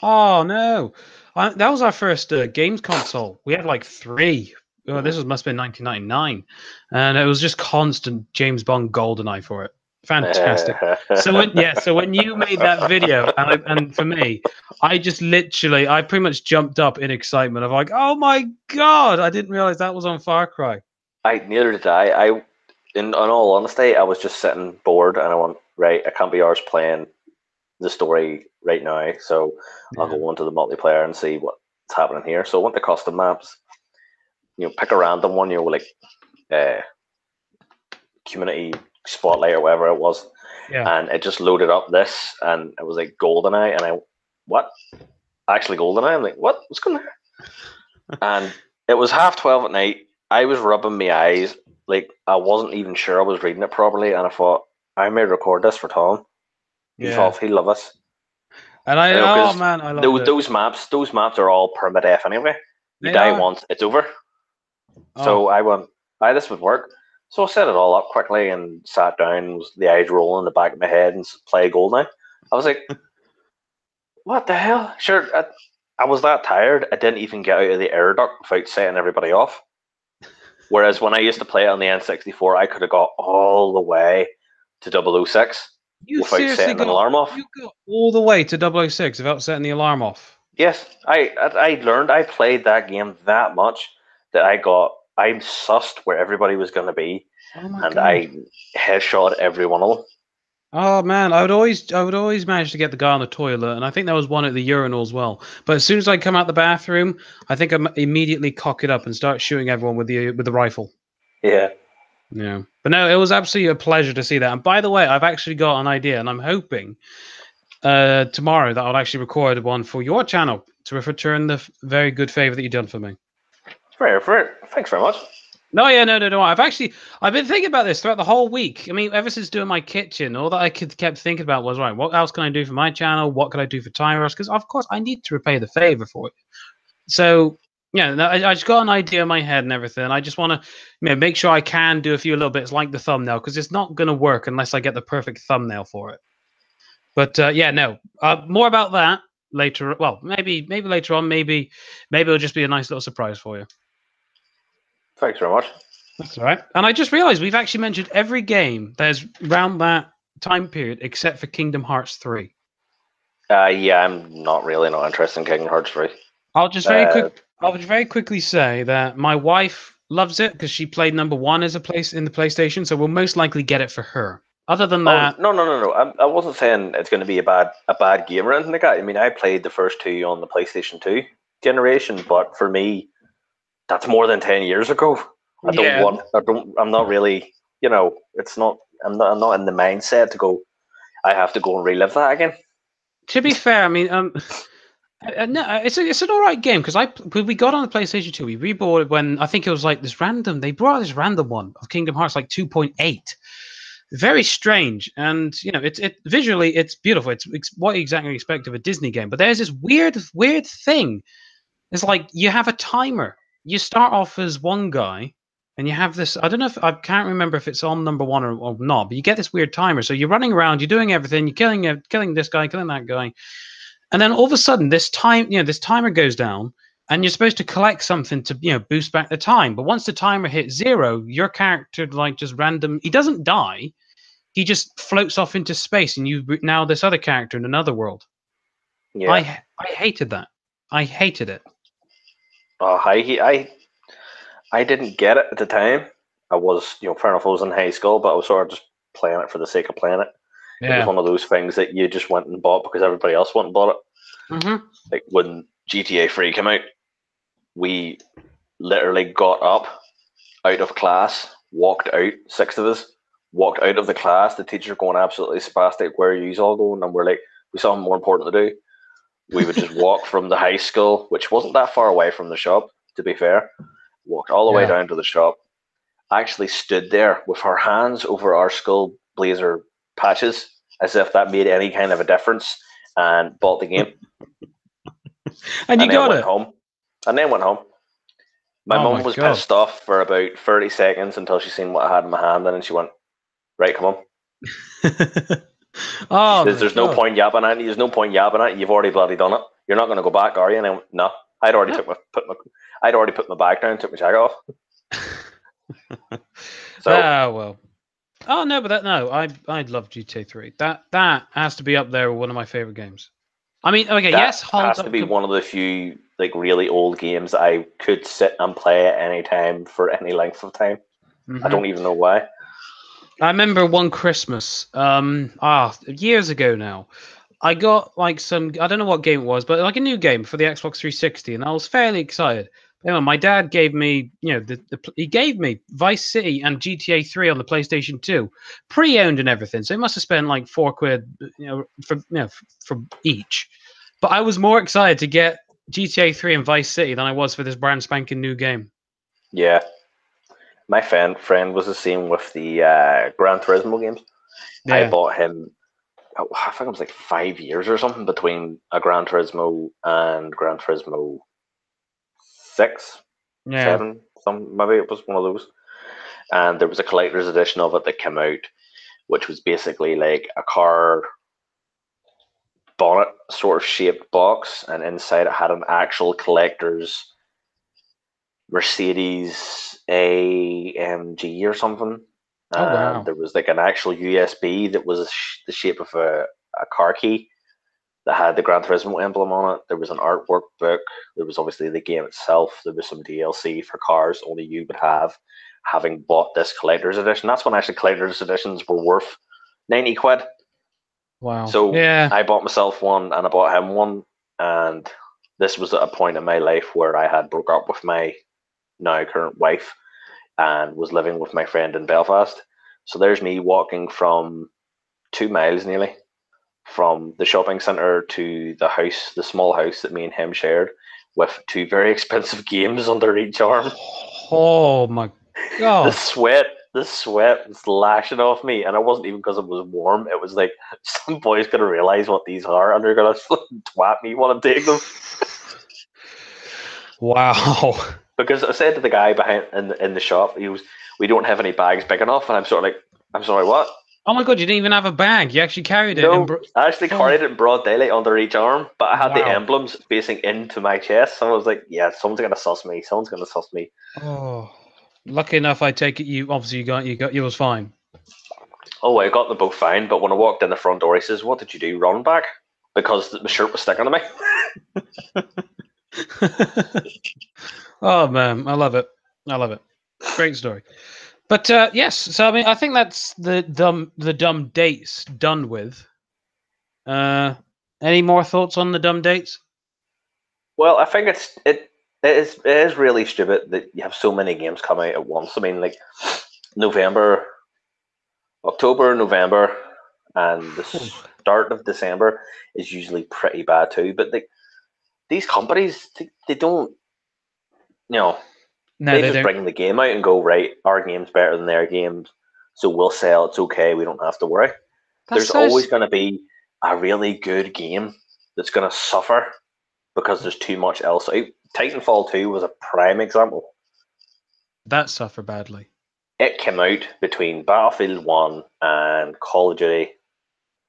Oh no, that was our first games console. We had like 3. Oh, this must have been 1999, and it was just constant James Bond GoldenEye for it. Fantastic. So when you made that video, and for me, I pretty much jumped up in excitement of like, oh my god, I didn't realize that was on Far Cry. Neither did I. In all honesty, I was just sitting bored, and I went, right, I can't be arsed playing the story right now, so I'll go on to the multiplayer and see what's happening here. So I went to custom maps. Pick a random one. Like community spotlight or whatever it was, and it just loaded up this, and it was like GoldenEye, and what? Actually GoldenEye. I'm like, what's going on? And it was 12:30 at night. I was rubbing my eyes, like I wasn't even sure I was reading it properly, and I thought I may record this for Tom. He thought he'd love us. And I love those maps. Those maps are all permadeath anyway. You die once, it's over. So I went, this would work. So I set it all up quickly and sat down, the eyes rolling in the back of my head, and play GoldenEye. I was like, what the hell? Sure, I was that tired, I didn't even get out of the air duct without setting everybody off. Whereas when I used to play it on the N64, I could have got all the way to 006 without setting an alarm off. You got all the way to 006 without setting the alarm off? Yes, I learned, I played that game that much that I'm sussed where everybody was going to be, and God. I headshot every one of them. Oh man, I would always manage to get the guy on the toilet, and I think there was one at the urinal as well. But as soon as I come out the bathroom, I think I immediately cock it up and start shooting everyone with the rifle. Yeah. Yeah. But no, it was absolutely a pleasure to see that. And by the way, I've actually got an idea, and I'm hoping tomorrow that I'll actually record one for your channel to return the very good favor that you've done for me. Thanks very much. No. I've been thinking about this throughout the whole week. I mean, ever since doing my kitchen, all that I kept thinking about was, right, what else can I do for my channel? What can I do for Time Rush? Because, of course, I need to repay the favor for it. So, yeah, I just got an idea in my head and everything. I just want to make sure I can do a few little bits like the thumbnail, because it's not going to work unless I get the perfect thumbnail for it. But, more about that later. Well, maybe later on. Maybe it'll just be a nice little surprise for you. Thanks very much. That's all right. And I just realized we've actually mentioned every game that's around that time period except for Kingdom Hearts 3. Yeah, I'm not interested in Kingdom Hearts 3. I'll just very quickly say that my wife loves it because she played number 1 as in the PlayStation, so we'll most likely get it for her. Other than that, no. I wasn't saying it's going to be a bad game or anything like that. I mean, I played the first 2 on the PlayStation 2 generation, but for me, that's more than 10 years ago. I'm not really, it's not. I'm not in the mindset to go. I have to go and relive that again. To be fair, I mean, no, it's an all right game because we got on the PlayStation 2. We rebought it when I think it was like this random. They brought out this random one of Kingdom Hearts like 2.8. Very strange, and it visually it's beautiful. It's what you exactly expect of a Disney game. But there's this weird thing. It's like you have a timer. You start off as one guy, and you have this. I don't know if I can't remember if it's on number 1 or not. But you get this weird timer. So you're running around, you're doing everything, you're killing this guy, killing that guy, and then all of a sudden this timer goes down, and you're supposed to collect something to boost back the time. But once the timer hits 0, your character just random. He doesn't die. He just floats off into space, and you now this other character in another world. Yeah, I hated that. I hated it. Oh, I didn't get it at the time. I was, fair enough, I was in high school, but I was sort of just playing it for the sake of playing it. Yeah. It was one of those things that you just went and bought because everybody else went and bought it. Mm-hmm. Like when GTA 3 came out, we literally got up out of class, walked out, 6 of us, walked out of the class, the teacher going absolutely spastic, where are you all going? And we're like, we saw something more important to do. We would just walk from the high school, which wasn't that far away from the shop, to be fair. Walked all the way down to the shop. Actually stood there with our hands over our school blazer patches, as if that made any kind of a difference, and bought the game. and you got it. And then went home. My mum was pissed off for about 30 seconds until she seen what I had in my hand, and then she went, "Right, come on." There's no point yapping at you. There's no point yapping at you. You've already bloody done it. You're not going to go back, are you? And I went, no. I'd already put my bag down, took my jacket off. So, well. Oh no, but I'd love GTA 3. That has to be up there with one of my favorite games. I mean, okay, yes, has to be one of the few like really old games that I could sit and play at any time for any length of time. Mm-hmm. I don't even know why. I remember one Christmas, years ago now, I got like some, I don't know what game it was, but like a new game for the Xbox 360, and I was fairly excited. You know, my dad gave me, you know, he gave me Vice City and GTA 3 on the PlayStation 2, pre-owned and everything. So he must have spent like £4, for each. But I was more excited to get GTA 3 and Vice City than I was for this brand spanking new game. Yeah. My friend was the same with the Gran Turismo games. Yeah. I bought him, I think it was like 5 years or something between a Gran Turismo and Gran Turismo 6, 7, maybe it was one of those. And there was a collector's edition of it that came out, which was basically like a car bonnet sort of shaped box, and inside it had an actual collector's Mercedes AMG or something. Oh, wow. There was like an actual USB that was the shape of a car key that had the Gran Turismo emblem on it. There was an artwork book. There was obviously the game itself. There was some DLC for cars only you would have, having bought this collector's edition. That's when actually collector's editions were worth 90 quid. Wow. So yeah. I bought myself one and I bought him one. And this was at a point in my life where I had broke up with my now current wife and was living with my friend in Belfast. So there's me walking from 2 miles nearly from the shopping centre to the house, the small house that me and him shared, with 2 very expensive games under each arm. Oh my god. The sweat was lashing off me, and it wasn't even because it was warm. It was like some boy's gonna realise what these are and they're gonna twat me while I'm taking them. Wow. Because I said to the guy behind in the shop, we don't have any bags big enough, and I'm sort of like, I'm sorry, what? Oh my god, you didn't even have a bag. You actually carried it. No, I actually carried it in broad daylight under each arm, but I had the emblems facing into my chest. So I was like, yeah, someone's gonna suss me. Someone's gonna suss me. Oh, lucky enough, I take it you obviously you got yours fine. Oh, I got them both fine, but when I walked in the front door, he says, "What did you do? Run back?" Because the shirt was sticking to me. Oh man, I love it. Great story. But yes, so I mean, I think that's the dumb dates done with. Any more thoughts on the dumb dates? Well, I think it is really stupid that you have so many games come out at once. I mean, like October, November, and the start of December is usually pretty bad too. But these companies, they don't, they just bring the game out and go, right, our game's better than their games, so we'll sell. It's okay. We don't have to worry. There's always going to be a really good game that's going to suffer because there's too much else out. Titanfall 2 was a prime example. That suffered badly. It came out between Battlefield 1 and Call of Duty.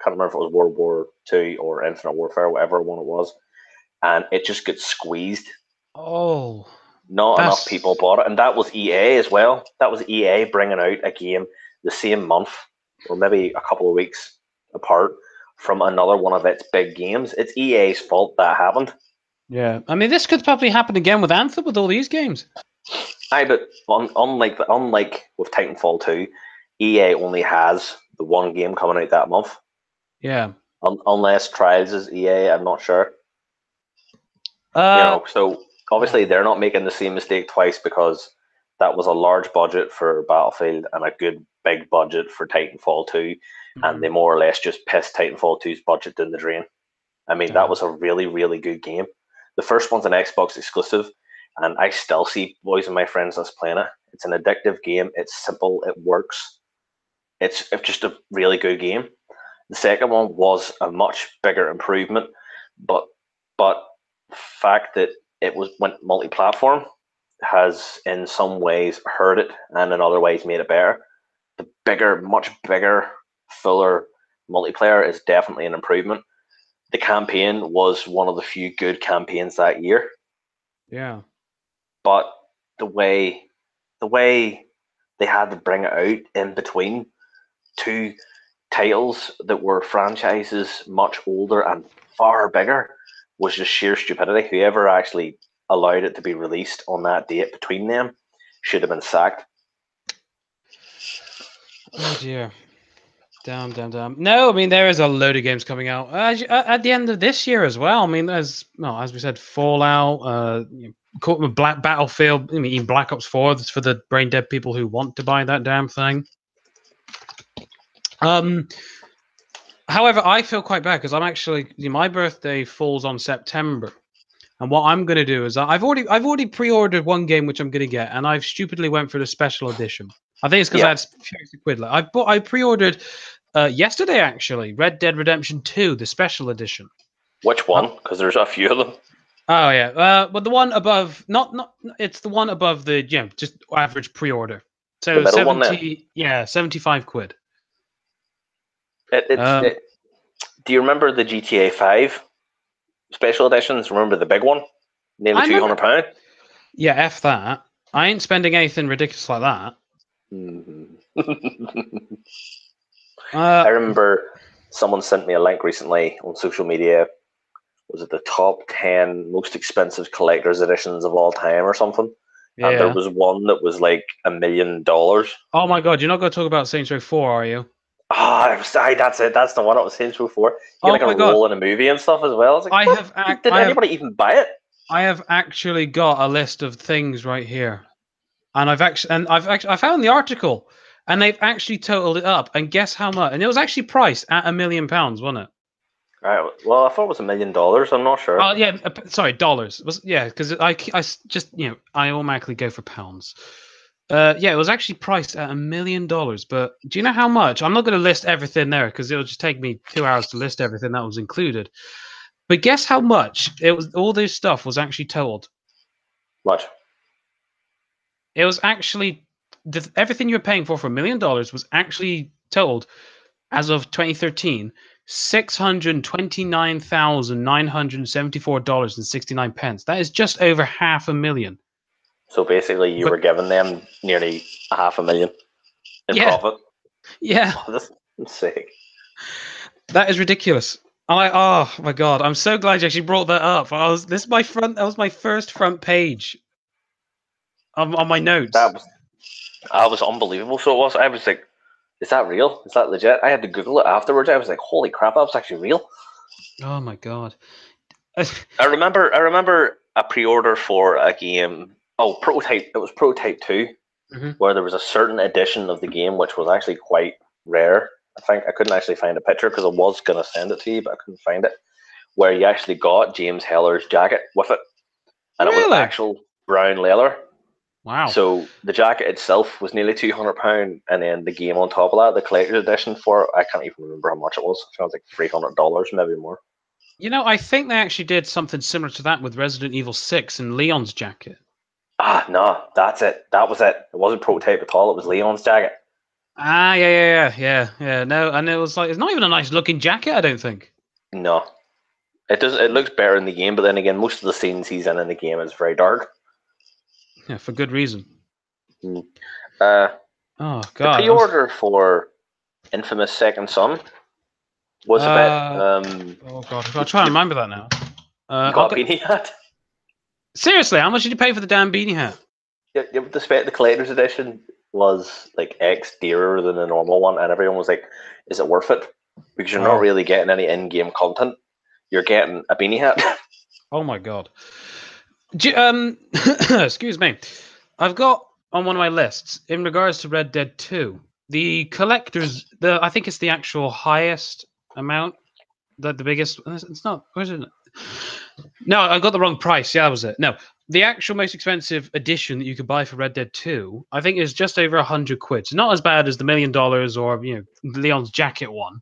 Can't remember if it was World War 2 or Infinite Warfare, whatever one it was. And it just gets squeezed. Oh. Not enough people bought it. And that was EA as well. That was EA bringing out a game the same month, or maybe a couple of weeks apart, from another one of its big games. It's EA's fault that happened. Yeah. I mean, this could probably happen again with Anthem with all these games. Aye, but unlike with Titanfall 2, EA only has the one game coming out that month. Yeah. Unless Trials is EA, I'm not sure. So obviously they're not making the same mistake twice, because that was a large budget for Battlefield and a good big budget for Titanfall 2, and they more or less just pissed Titanfall 2's budget down the drain. I mean, that was a really, really good game. The first one's an Xbox exclusive, and I still see boys and my friends that's playing it. It's an addictive game. It's simple. It works. It's just a really good game. The second one was a much bigger improvement, but the fact that it went multi-platform has in some ways hurt it, and in other ways made it better. The much bigger, fuller multiplayer is definitely an improvement. The campaign was one of the few good campaigns that year. Yeah. But the way they had to bring it out in between two titles that were franchises much older and far bigger was just sheer stupidity. Whoever actually allowed it to be released on that date between them should have been sacked. Oh dear. Damn. No, I mean there is a load of games coming out at the end of this year as well. I mean, there's as we said, Fallout, Black Battlefield. I mean, even Black Ops 4. That's for the brain dead people who want to buy that damn thing. However, I feel quite bad because I'm actually my birthday falls on September, and what I'm going to do is I've already pre-ordered one game which I'm going to get, and I've stupidly went for the special edition. I think it's because I had 50 quid. I pre-ordered yesterday actually Red Dead Redemption 2, the special edition. Which one? Because there's a few of them. Oh yeah, but the one above, not it's the one above the just average pre-order. So the middle 70, one 75 quid. Do you remember the GTA 5 special editions? Remember the big one? Nearly £200? Yeah, F that. I ain't spending anything ridiculous like that. I remember someone sent me a link recently on social media. Was it the top 10 most expensive collector's editions of all time or something? Yeah. And there was one that was like $1 million. Oh my god, you're not going to talk about Saints Row 4, are you? That's it. That's the one I was Saints Row 4. You get like a role in a movie and stuff as well. I was like, did anybody even buy it? I have actually got a list of things right here, and I found the article, and they've actually totaled it up. And guess how much? And it was actually priced at £1 million, wasn't it? Right. Well, I thought it was $1 million. I'm not sure. Oh yeah, sorry, dollars. Because I just I automatically go for pounds. It was actually priced at $1 million. But do you know how much? I'm not going to list everything there because it'll just take me 2 hours to list everything that was included. But guess how much it was? All this stuff was actually totaled. What? It was actually everything you were paying for $1 million was actually totaled as of 2013. $629,974.69. That is just over $500,000. So basically, you were giving them nearly $500,000 in profit. Yeah, that's sick. That is ridiculous. Oh my god! I'm so glad you actually brought that up. That was my first front page on my notes. That was unbelievable. So it was. I was like, is that real? Is that legit? I had to Google it afterwards. I was like, holy crap, that was actually real. Oh my god. I remember a pre-order for a game. Oh, Prototype. It was Prototype 2, where there was a certain edition of the game which was actually quite rare. I think I couldn't actually find a picture because I was going to send it to you, but I couldn't find it. Where you actually got James Heller's jacket with it. And it was actual brown leather. Wow. So the jacket itself was nearly £200, and then the game on top of that, the collector's edition for it, I can't even remember how much it was. It sounds like $300, maybe more. I think they actually did something similar to that with Resident Evil 6 and Leon's jacket. No, that's it. That was it. It wasn't Prototype at all. It was Leon's jacket. Yeah. No, and it was like it's not even a nice looking jacket, I don't think. No, it does. It looks better in the game, but then again, most of the scenes he's in the game is very dark. Yeah, for good reason. Oh god! The pre-order for Infamous Second Son was a bit. Oh god! I'll try and remember that now. Got a beanie hat. Seriously, how much did you pay for the damn beanie hat? Yeah, the collector's edition was like X dearer than the normal one, and everyone was like, "Is it worth it?" Because you're not really getting any in-game content. You're getting a beanie hat. Oh my god! Excuse me. I've got on one of my lists in regards to Red Dead 2, the collector's. I think it's the actual highest amount. The biggest. It's not. Where is it? No, I got the wrong price. Yeah, that was it. No, the actual most expensive edition that you could buy for Red Dead 2, I think, is just over 100 quid. It's not as bad as the $1 million or Leon's jacket one,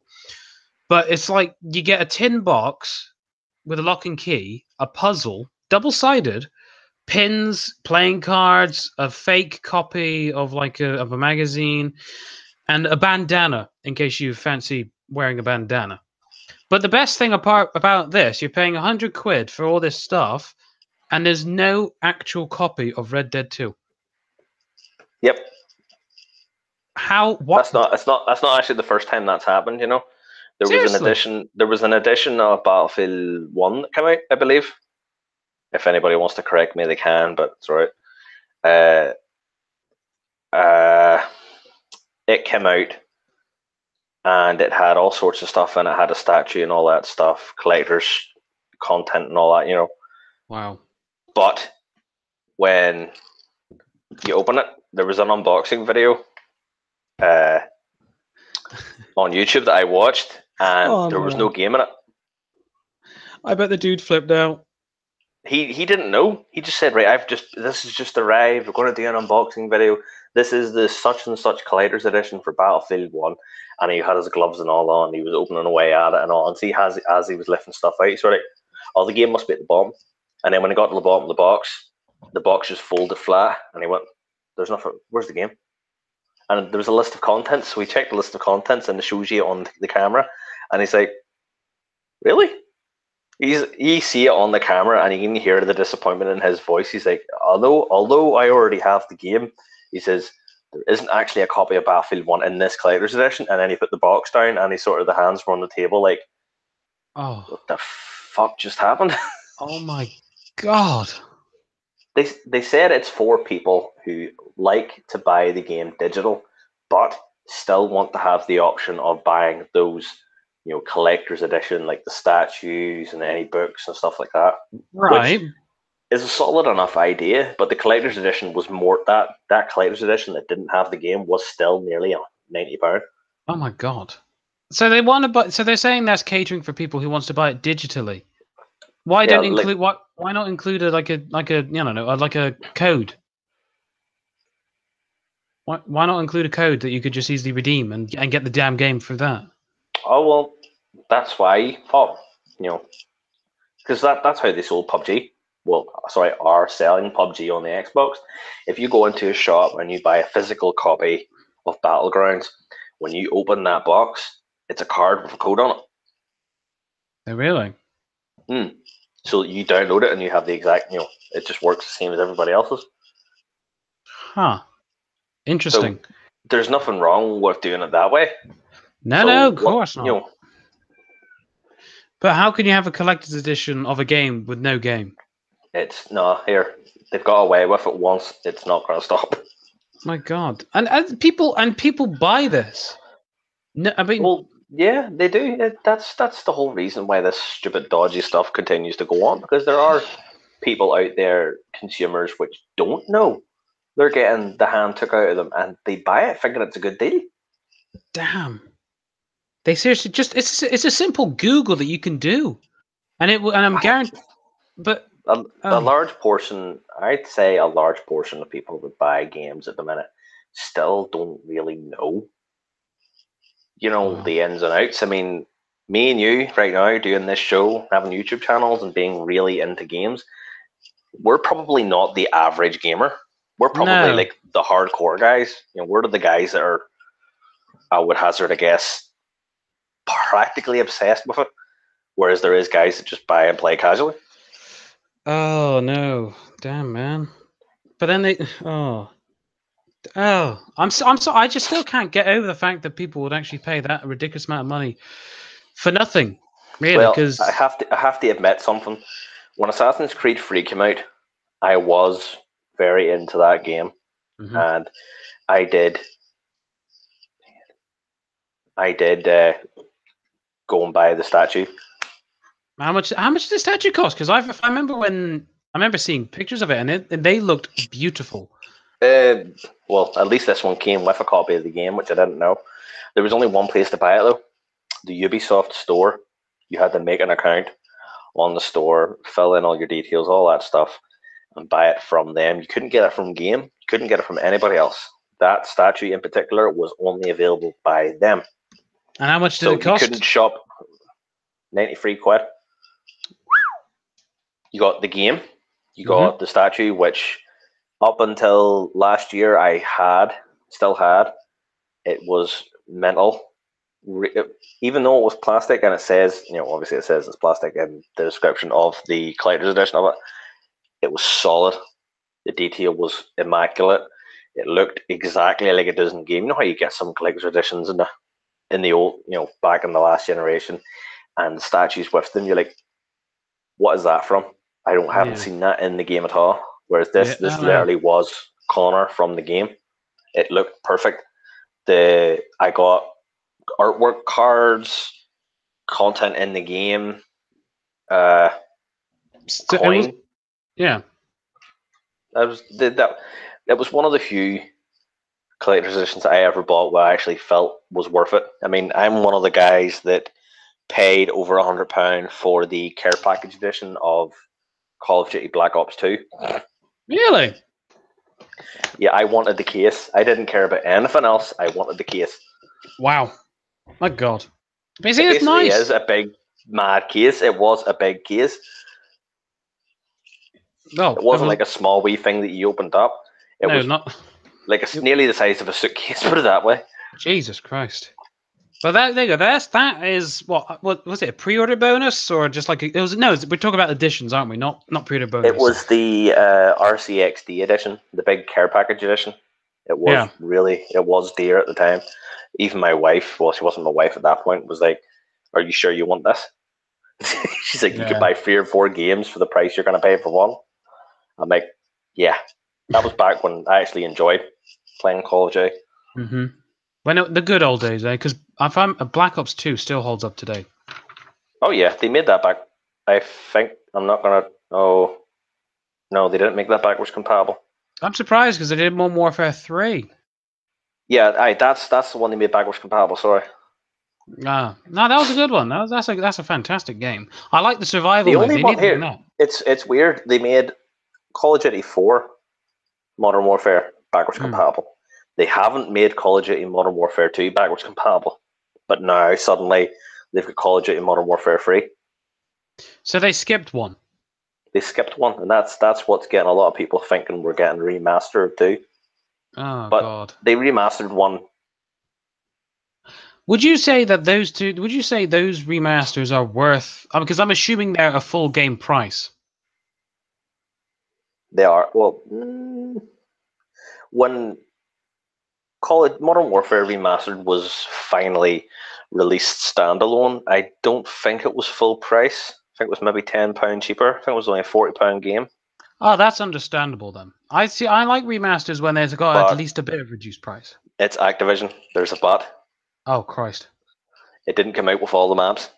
but it's like you get a tin box with a lock and key, a puzzle, double-sided, pins, playing cards, a fake copy of of a magazine, and a bandana in case you fancy wearing a bandana. But the best thing about this, you're paying 100 quid for all this stuff, and there's no actual copy of Red Dead 2. Yep. What? That's not actually the first time that's happened. There was an edition. There was an edition of Battlefield 1 that came out, I believe. If anybody wants to correct me, they can, but it's all right. It came out, and it had all sorts of stuff in it. It had a statue and all that stuff, collector's content and all that, you know. Wow. But when you open it, there was an unboxing video on YouTube that I watched, and there was no game in it. I bet the dude flipped out. He didn't know. He just said, right, this has just arrived. We're going to do an unboxing video. This is the such and such collector's edition for Battlefield 1. And he had his gloves and all on. He was opening away at it and all. And see, as he was lifting stuff out, he's like, oh, the game must be at the bottom. And then when he got to the bottom of the box just folded flat. And he went, there's nothing. Where's the game? And there was a list of contents. So we checked the list of contents, and it shows you on the camera. And he's like, really? You see it on the camera, and you can hear the disappointment in his voice. He's like, although I already have the game, he says, there isn't actually a copy of Battlefield 1 in this collector's edition. And then he put the box down, and he sort of, the hands were on the table like, oh, what the fuck just happened? Oh my God. They said it's for people who like to buy the game digital, but still want to have the option of buying those, you know, collector's edition, like the statues and any books and stuff like that. Right. Which is a solid enough idea, but the collector's edition was more, that collector's edition that didn't have the game was still nearly £90. Oh my God. So they want to buy, so they're saying that's catering for people who wants to buy it digitally. Why don't include why not include like a like a code? Why not include a code that you could just easily redeem and get the damn game for that? Oh well, that's why. Oh, you know, because that's how they sold PUBG. Well, sorry, are selling PUBG on the Xbox. If you go into a shop and you buy a physical copy of Battlegrounds, when you open that box, it's a card with a code on it. Oh, really? So you download it and you have the exact, you know, it just works the same as everybody else's. Huh. Interesting. So there's nothing wrong with doing it that way. No, of course not. You know, but how can you have a collector's edition of a game with no game? It's no here. They've got away with it once. It's not going to stop. My God, and people buy this. No, I mean, well, yeah, they do. That's the whole reason why this stupid, dodgy stuff continues to go on, because there are people out there, consumers, which don't know they're getting the hand took out of them, and they buy it thinking it's a good deal. Damn. They seriously it's a simple Google that you can do, and I'm guaranteed. But a large portion, I'd say, a large portion of people that buy games at the minute still don't really know, you know, the ins and outs. I mean, me and you right now doing this show, having YouTube channels and being really into games, we're probably not the average gamer. We're probably like the hardcore guys. You know, we're the guys that are, I would hazard a guess, practically obsessed with it. Whereas there is guys that just buy and play casually. Oh no, damn man! But then I'm so I just still can't get over the fact that people would actually pay that ridiculous amount of money for nothing, really. Because I have to admit something. When Assassin's Creed 3 came out, I was very into that game, and I did go and buy the statue. How much did the statue cost? Because I remember seeing pictures of it, and they looked beautiful. Well, at least this one came with a copy of the game, which I didn't know. There was only one place to buy it though, the Ubisoft store. You had to make an account on the store, fill in all your details, all that stuff, and buy it from them. You couldn't get it from game. You couldn't get it from anybody else. That statue in particular was only available by them. And how much did it cost? You couldn't shop. 93 quid. You got the game. You got the statue, which up until last year I still had. It was mental. Even though it was plastic, and it says, you know, obviously it says it's plastic in the description of the collector's edition of it, it was solid. The detail was immaculate. It looked exactly like it does in the game. You know how you get some collector's editions in the old, you know, back in the last generation, and the statues with them, you're like, what is that from? I haven't seen that in the game at all. Whereas this literally was Connor from the game. It looked perfect. I got artwork, cards, content in the game, coin. Yeah. That was one of the few collector's editions I ever bought where I actually felt was worth it. I mean, I'm one of the guys that paid over £100 for the care package edition of Call of Duty Black Ops 2. Really? Yeah, I wanted the case. I didn't care about anything else. I wanted the case. Wow. My God. It basically is a big, mad case. It was a big case. No, it wasn't like a small wee thing that you opened up. It was not like it's nearly the size of a suitcase. Put it that way. Jesus Christ! But there you go. That is what was it? A pre-order bonus or just like it was? No, we're talking about editions, aren't we? Not pre-order bonus. It was the RCXD edition, the big care package edition. It was it was dear at the time. Even my wife, well, she wasn't my wife at that point, was like, "Are you sure you want this?" She's like, "You could buy 3 or 4 games for the price you're going to pay for one." I'm like, "Yeah." That was back when I actually enjoyed playing Call of Duty. Mm-hmm. When the good old days, because I find Black Ops 2 still holds up today. Oh yeah, they made that back. I think I'm not gonna. Oh no, they didn't make that backwards compatible. I'm surprised because they did Modern Warfare 3. Yeah, that's the one they made backwards compatible. Sorry. No, that was a good one. That's a fantastic game. I like the survival mode. The only one here, it's weird. They made Call of Duty 4 Modern Warfare backwards compatible. They haven't made Call of Duty Modern Warfare 2 backwards compatible, but now suddenly they've got Call of Duty Modern Warfare 3. So they skipped one. They skipped one, and that's what's getting a lot of people thinking we're getting remastered too. Oh, but God. They remastered one. Would you say that those two? Would you say those remasters are worth? Because I'm assuming they're a full game price. They are. Well, when Modern Warfare Remastered was finally released standalone, I don't think it was full price. I think it was maybe £10 cheaper. I think it was only a £40 game. Oh, that's understandable then. I like remasters when there's got at least a bit of reduced price. It's Activision. There's a but. Oh, Christ. It didn't come out with all the maps.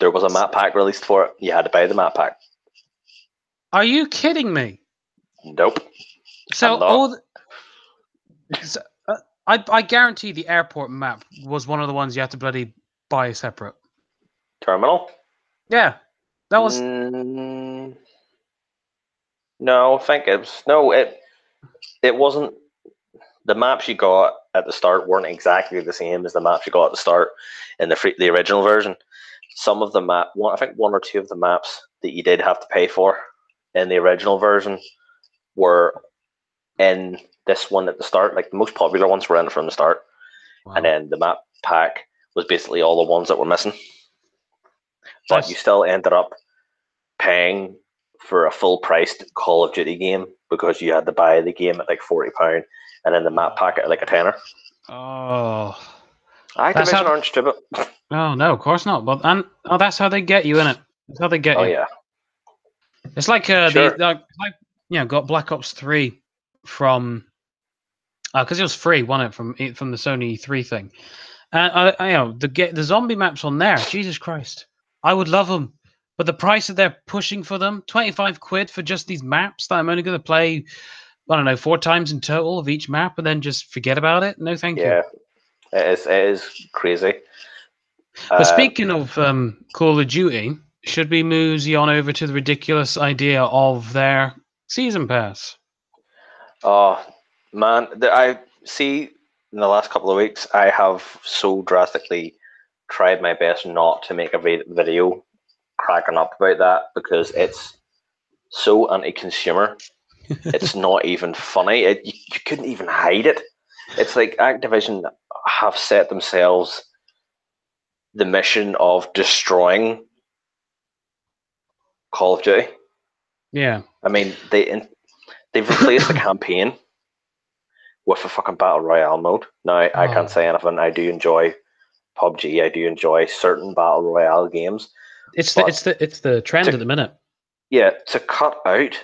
There was a map pack released for it. You had to buy the map pack. Are you kidding me? Nope. So I guarantee the airport map was one of the ones you had to bloody buy separate. Terminal? Yeah. That was... No, I think it was... No, it wasn't... The maps you got at the start weren't exactly the same as the maps you got at the start in the original version. Some of the I think 1 or 2 of the maps that you did have to pay for in the original version were in this one at the start. Like the most popular ones were in it from the start. Wow. And then the map pack was basically all the ones that were missing. But you still ended up paying for a full priced Call of Duty game because you had to buy the game at like £40 and then the map pack at like a tenner. Oh. Activision aren't stupid. Oh no, of course not. But that's how they get you, innit? That's how they get you. Oh yeah. It's like got Black Ops 3 from because it was free, wasn't it, from the Sony 3 thing. And the zombie maps on there, Jesus Christ, I would love them, but the price that they're pushing for them, £25 for just these maps that I'm only going to play, I don't know, 4 times in total of each map, and then just forget about it. No, thank you. Yeah, it is crazy. But speaking of Call of Duty, should we move on over to the ridiculous idea of their season pass? Oh man, I see in the last couple of weeks I have so drastically tried my best not to make a video cracking up about that because it's so anti-consumer. It's not even funny. You couldn't even hide it. It's like Activision have set themselves the mission of destroying Call of Duty. Yeah. I mean, they've replaced the campaign with a fucking battle royale mode. Now, I can't say anything. I do enjoy PUBG. I do enjoy certain battle royale games. It's the trend at the minute. Yeah, to cut out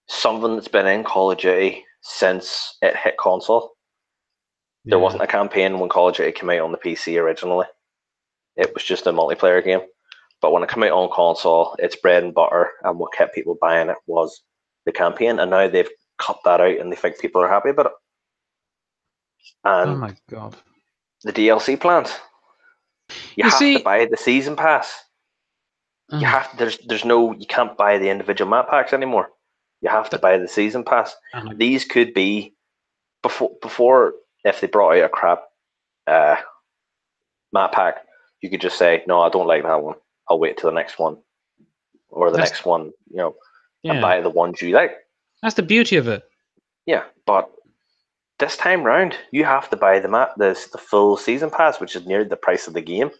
something that's been in Call of Duty since it hit console There wasn't a campaign when Call of Duty came out on the PC originally. It was just a multiplayer game. But when it came out on console, its bread and butter and what kept people buying it was the campaign. And now they've cut that out and they think people are happy about it. And oh my god. The DLC plans. You have to buy the season pass. You have you can't buy the individual map packs anymore. You have to buy the season pass. These could be before if they brought out a crap map pack, you could just say, no, I don't like that one. I'll wait till the next one. Or the next one, and buy the ones you like. That's the beauty of it. Yeah, but this time round, you have to buy the full season pass, which is near the price of the game.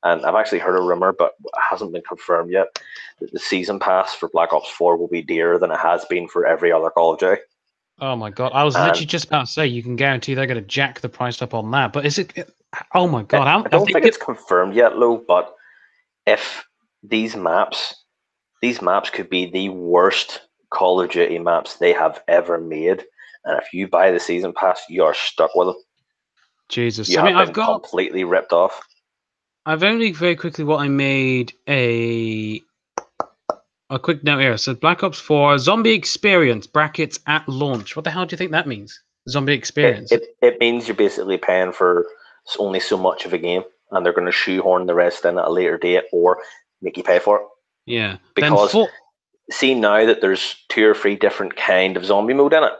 And I've actually heard a rumor, but it hasn't been confirmed yet, that the season pass for Black Ops 4 will be dearer than it has been for every other Call of Duty. Oh my god! I was literally just about to say you can guarantee they're going to jack the price up on that. But is it? Oh my god! I don't think it's confirmed yet, Lou. But if these maps could be the worst Call of Duty maps they have ever made, and if you buy the season pass, you are stuck with them. Jesus, I've got completely ripped off. I've only very quickly what I made a quick note here. So Black Ops 4 Zombie Experience brackets at launch. What the hell do you think that means? Zombie Experience. It means you're basically paying for only so much of a game, and they're going to shoehorn the rest in at a later date or make you pay for it. Yeah. Because see now that there's 2 or 3 different kind of zombie mode in it.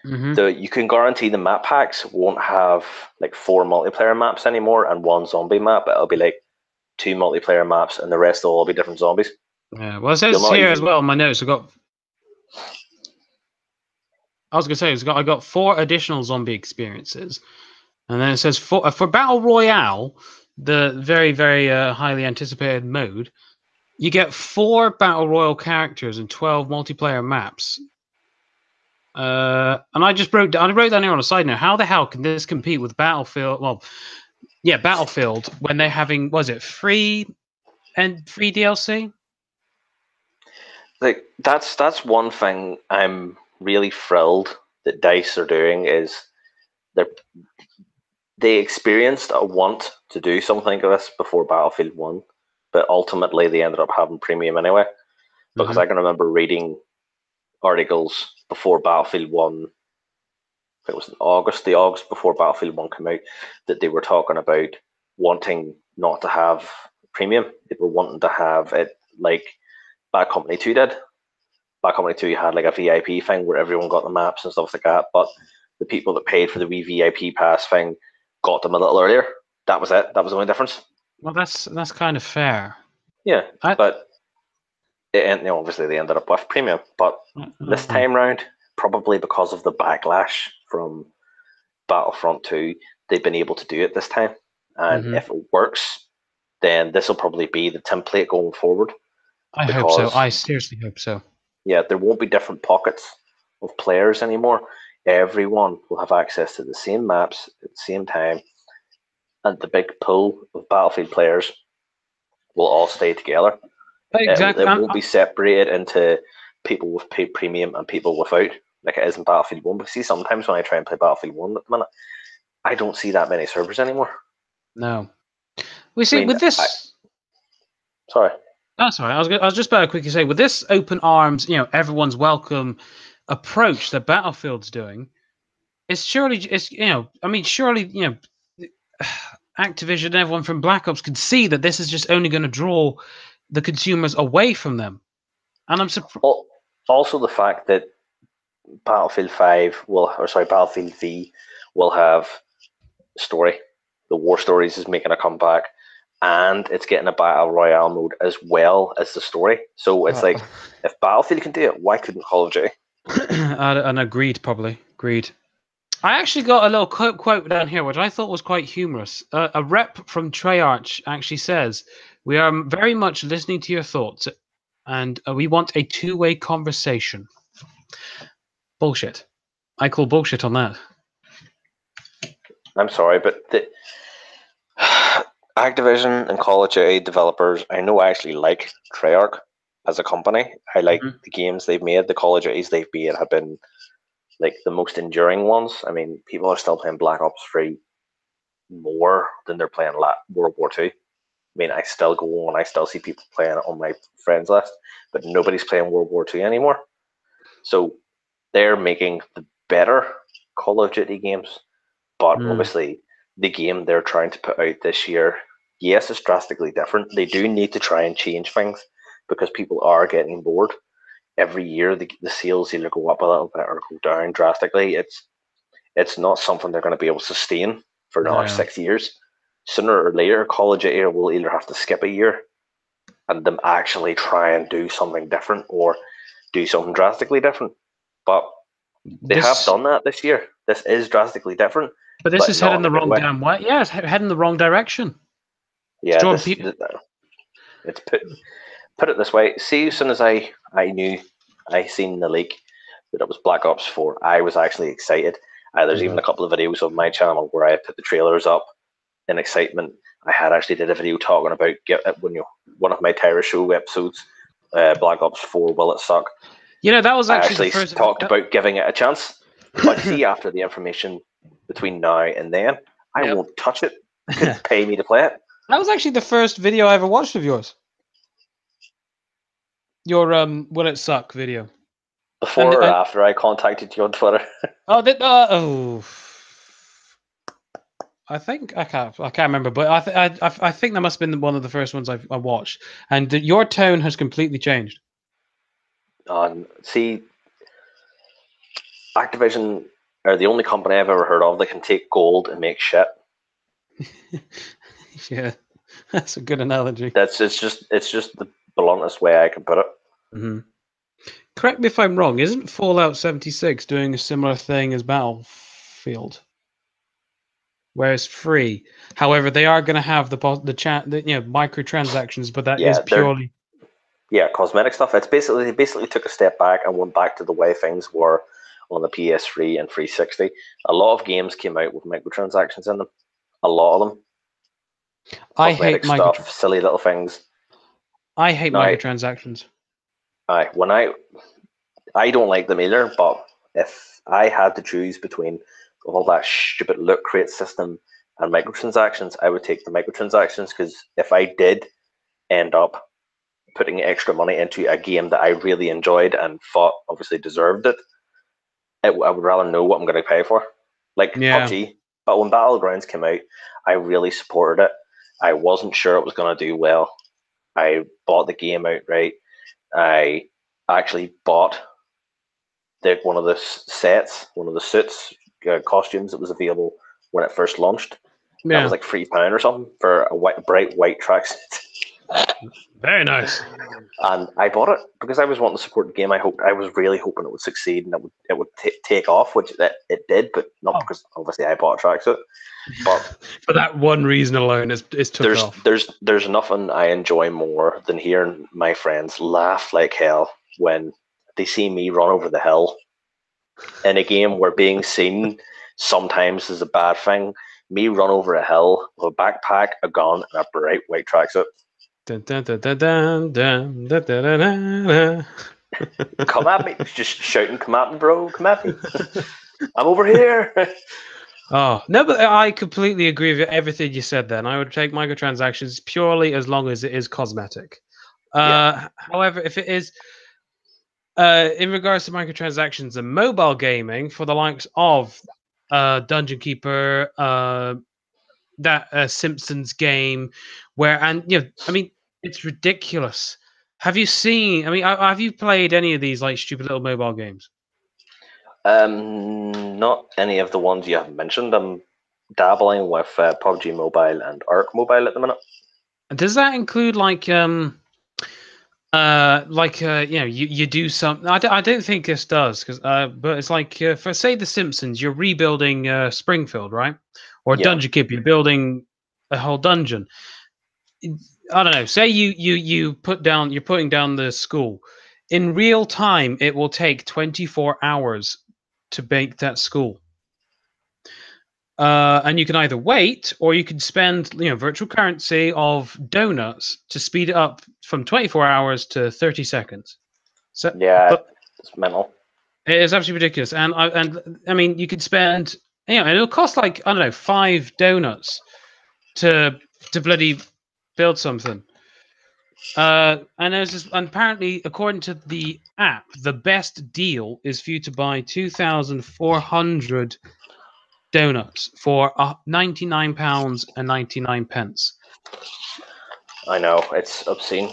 Mm-hmm. You can guarantee the map packs won't have like 4 multiplayer maps anymore and 1 zombie map. It'll be like 2 multiplayer maps and the rest will all be different zombies. Yeah, well, it says here as well in my notes. I was gonna say I got 4 additional zombie experiences, and then it says for Battle Royale, the very very highly anticipated mode, you get 4 Battle Royale characters and 12 multiplayer maps. And I wrote down here on a side note, how the hell can this compete with Battlefield? Well, yeah, Battlefield when they're having free DLC. Like that's one thing I'm really thrilled that DICE are doing is they experienced a want to do something like this before Battlefield 1, but ultimately they ended up having premium anyway. Because I can remember reading articles before Battlefield 1, it was in August before Battlefield 1 came out, that they were talking about wanting not to have premium. They were wanting to have it like Bad Company 2 did. Bad Company 2 had like a VIP thing where everyone got the maps and stuff like that, but the people that paid for the wee VIP pass thing got them a little earlier. That was it. That was the only difference. Well, that's kind of fair. Yeah, but obviously they ended up with premium. But this time round, probably because of the backlash from Battlefront 2, they've been able to do it this time. And if it works, then this will probably be the template going forward. I hope so. I seriously hope so. Yeah, there won't be different pockets of players anymore. Everyone will have access to the same maps at the same time, and the big pool of Battlefield players will all stay together. Exactly. It won't be separated into people with paid premium and people without, like it is in Battlefield 1. But see, sometimes when I try and play Battlefield 1 at the minute, I don't see that many servers anymore. No. We see with this. Sorry. Oh, sorry. I was just about to quickly say, with this open arms, everyone's welcome approach that Battlefield's doing, surely Activision and everyone from Black Ops could see that this is just only going to draw the consumers away from them. And I'm surprised. Also, the fact that Battlefield V will have story. The War Stories is making a comeback, and it's getting a Battle Royale mode as well as the story. So it's like, if Battlefield can do it, why couldn't Call of Duty? And agreed, probably. Agreed. I actually got a little quote down here, which I thought was quite humorous. A rep from Treyarch actually says, "We are very much listening to your thoughts, and we want a 2-way conversation." Bullshit. I call bullshit on that. I'm sorry, but the Activision and Call of Duty developers, I know I actually like Treyarch as a company. I like the games they've made. The Call of Duties they've made have been like the most enduring ones. I mean, people are still playing Black Ops 3 more than they're playing World War II. I mean, I still go on, I still see people playing it on my friends list, but nobody's playing World War II anymore. So they're making the better Call of Duty games, but obviously the game they're trying to put out this year, yes, it's drastically different. They do need to try and change things because people are getting bored. Every year the sales either go up a little bit or go down drastically. It's not something they're going to be able to sustain for another 6 years. Sooner or later, Call of Duty will either have to skip a year and them actually try and do something different or do something drastically different. But they have done that this year. This is drastically different. But this is heading the wrong damn way. Yeah, it's heading the wrong direction. Yeah, it's put it this way. See, as soon as I seen the leak that it was Black Ops 4, I was actually excited. There's even a couple of videos of my channel where I put the trailers up in excitement. I had actually did a video talking about one of my Terror Show episodes, Black Ops 4, Will It Suck? You know, that was actually the first talked about giving it a chance. But see, after the information between now and then, I won't touch it. You couldn't pay me to play it. That was actually the first video I ever watched of yours. Your Will It Suck video. Before or after I contacted you on Twitter? I think I can't remember, but I think that must have been one of the first ones I watched, and your tone has completely changed. See, Activision are the only company I've ever heard of that can take gold and make shit. Yeah, that's a good analogy. It's just the bluntest way I can put it. Mm-hmm. Correct me if I'm wrong. Isn't Fallout 76 doing a similar thing as Battlefield, where it's free? However, they are going to have the microtransactions, but that is purely cosmetic stuff. It's they basically took a step back and went back to the way things were on the PS3 and 360. A lot of games came out with microtransactions in them. A lot of them. I hate stuff, silly little things. I hate microtransactions. When I don't like them either, but if I had to choose between all that stupid loot crate system and microtransactions, I would take the microtransactions, because if I did end up putting extra money into a game that I really enjoyed and thought obviously deserved it, I would rather know what I'm going to pay for. Like PUBG, but when Battlegrounds came out, I really supported it. I wasn't sure it was going to do well. I bought the game outright. I actually bought one of the sets, one of the suits, costumes that was available when it first launched. That was like £3 or something for a bright white tracksuit. Very nice. And I bought it because I was wanting to support the game. I was really hoping it would succeed and it would take off, which it did, but not because obviously I bought a tracksuit. But for that one reason alone, it's took off. There's nothing I enjoy more than hearing my friends laugh like hell when they see me run over the hill in a game where being seen sometimes is a bad thing. Me run over a hill with a backpack, a gun, and a bright white tracksuit. Dun, dun, dun, dun, dun, dun, dun, dun, dun, dun. Come at me, just shouting, "Come at me, bro! Come at me! I'm over here." Oh no, but I completely agree with everything you said. Then I would take microtransactions purely as long as it is cosmetic. However, if it is in regards to microtransactions and mobile gaming for the likes of Dungeon Keeper, that Simpsons game, it's ridiculous. Have you seen? Have you played any of these like stupid little mobile games? Not any of the ones you have mentioned. I'm dabbling with PUBG Mobile and Arc Mobile at the minute. Does that include you do something? I don't think this does, but it's like for say The Simpsons, you're rebuilding Springfield, right? Or Dungeon Keeper, you're building a whole dungeon. I don't know. Say you're putting down the school. In real time, it will take 24 hours to make that school. And you can either wait or you can spend virtual currency of donuts to speed it up from 24 hours to 30 seconds. So it's mental. It is absolutely ridiculous, and I mean, you could spend, it'll cost like, I don't know, 5 donuts to bloody build something. And there's this, and apparently, according to the app, the best deal is for you to buy 2,400 donuts for £99.99. I know, it's obscene.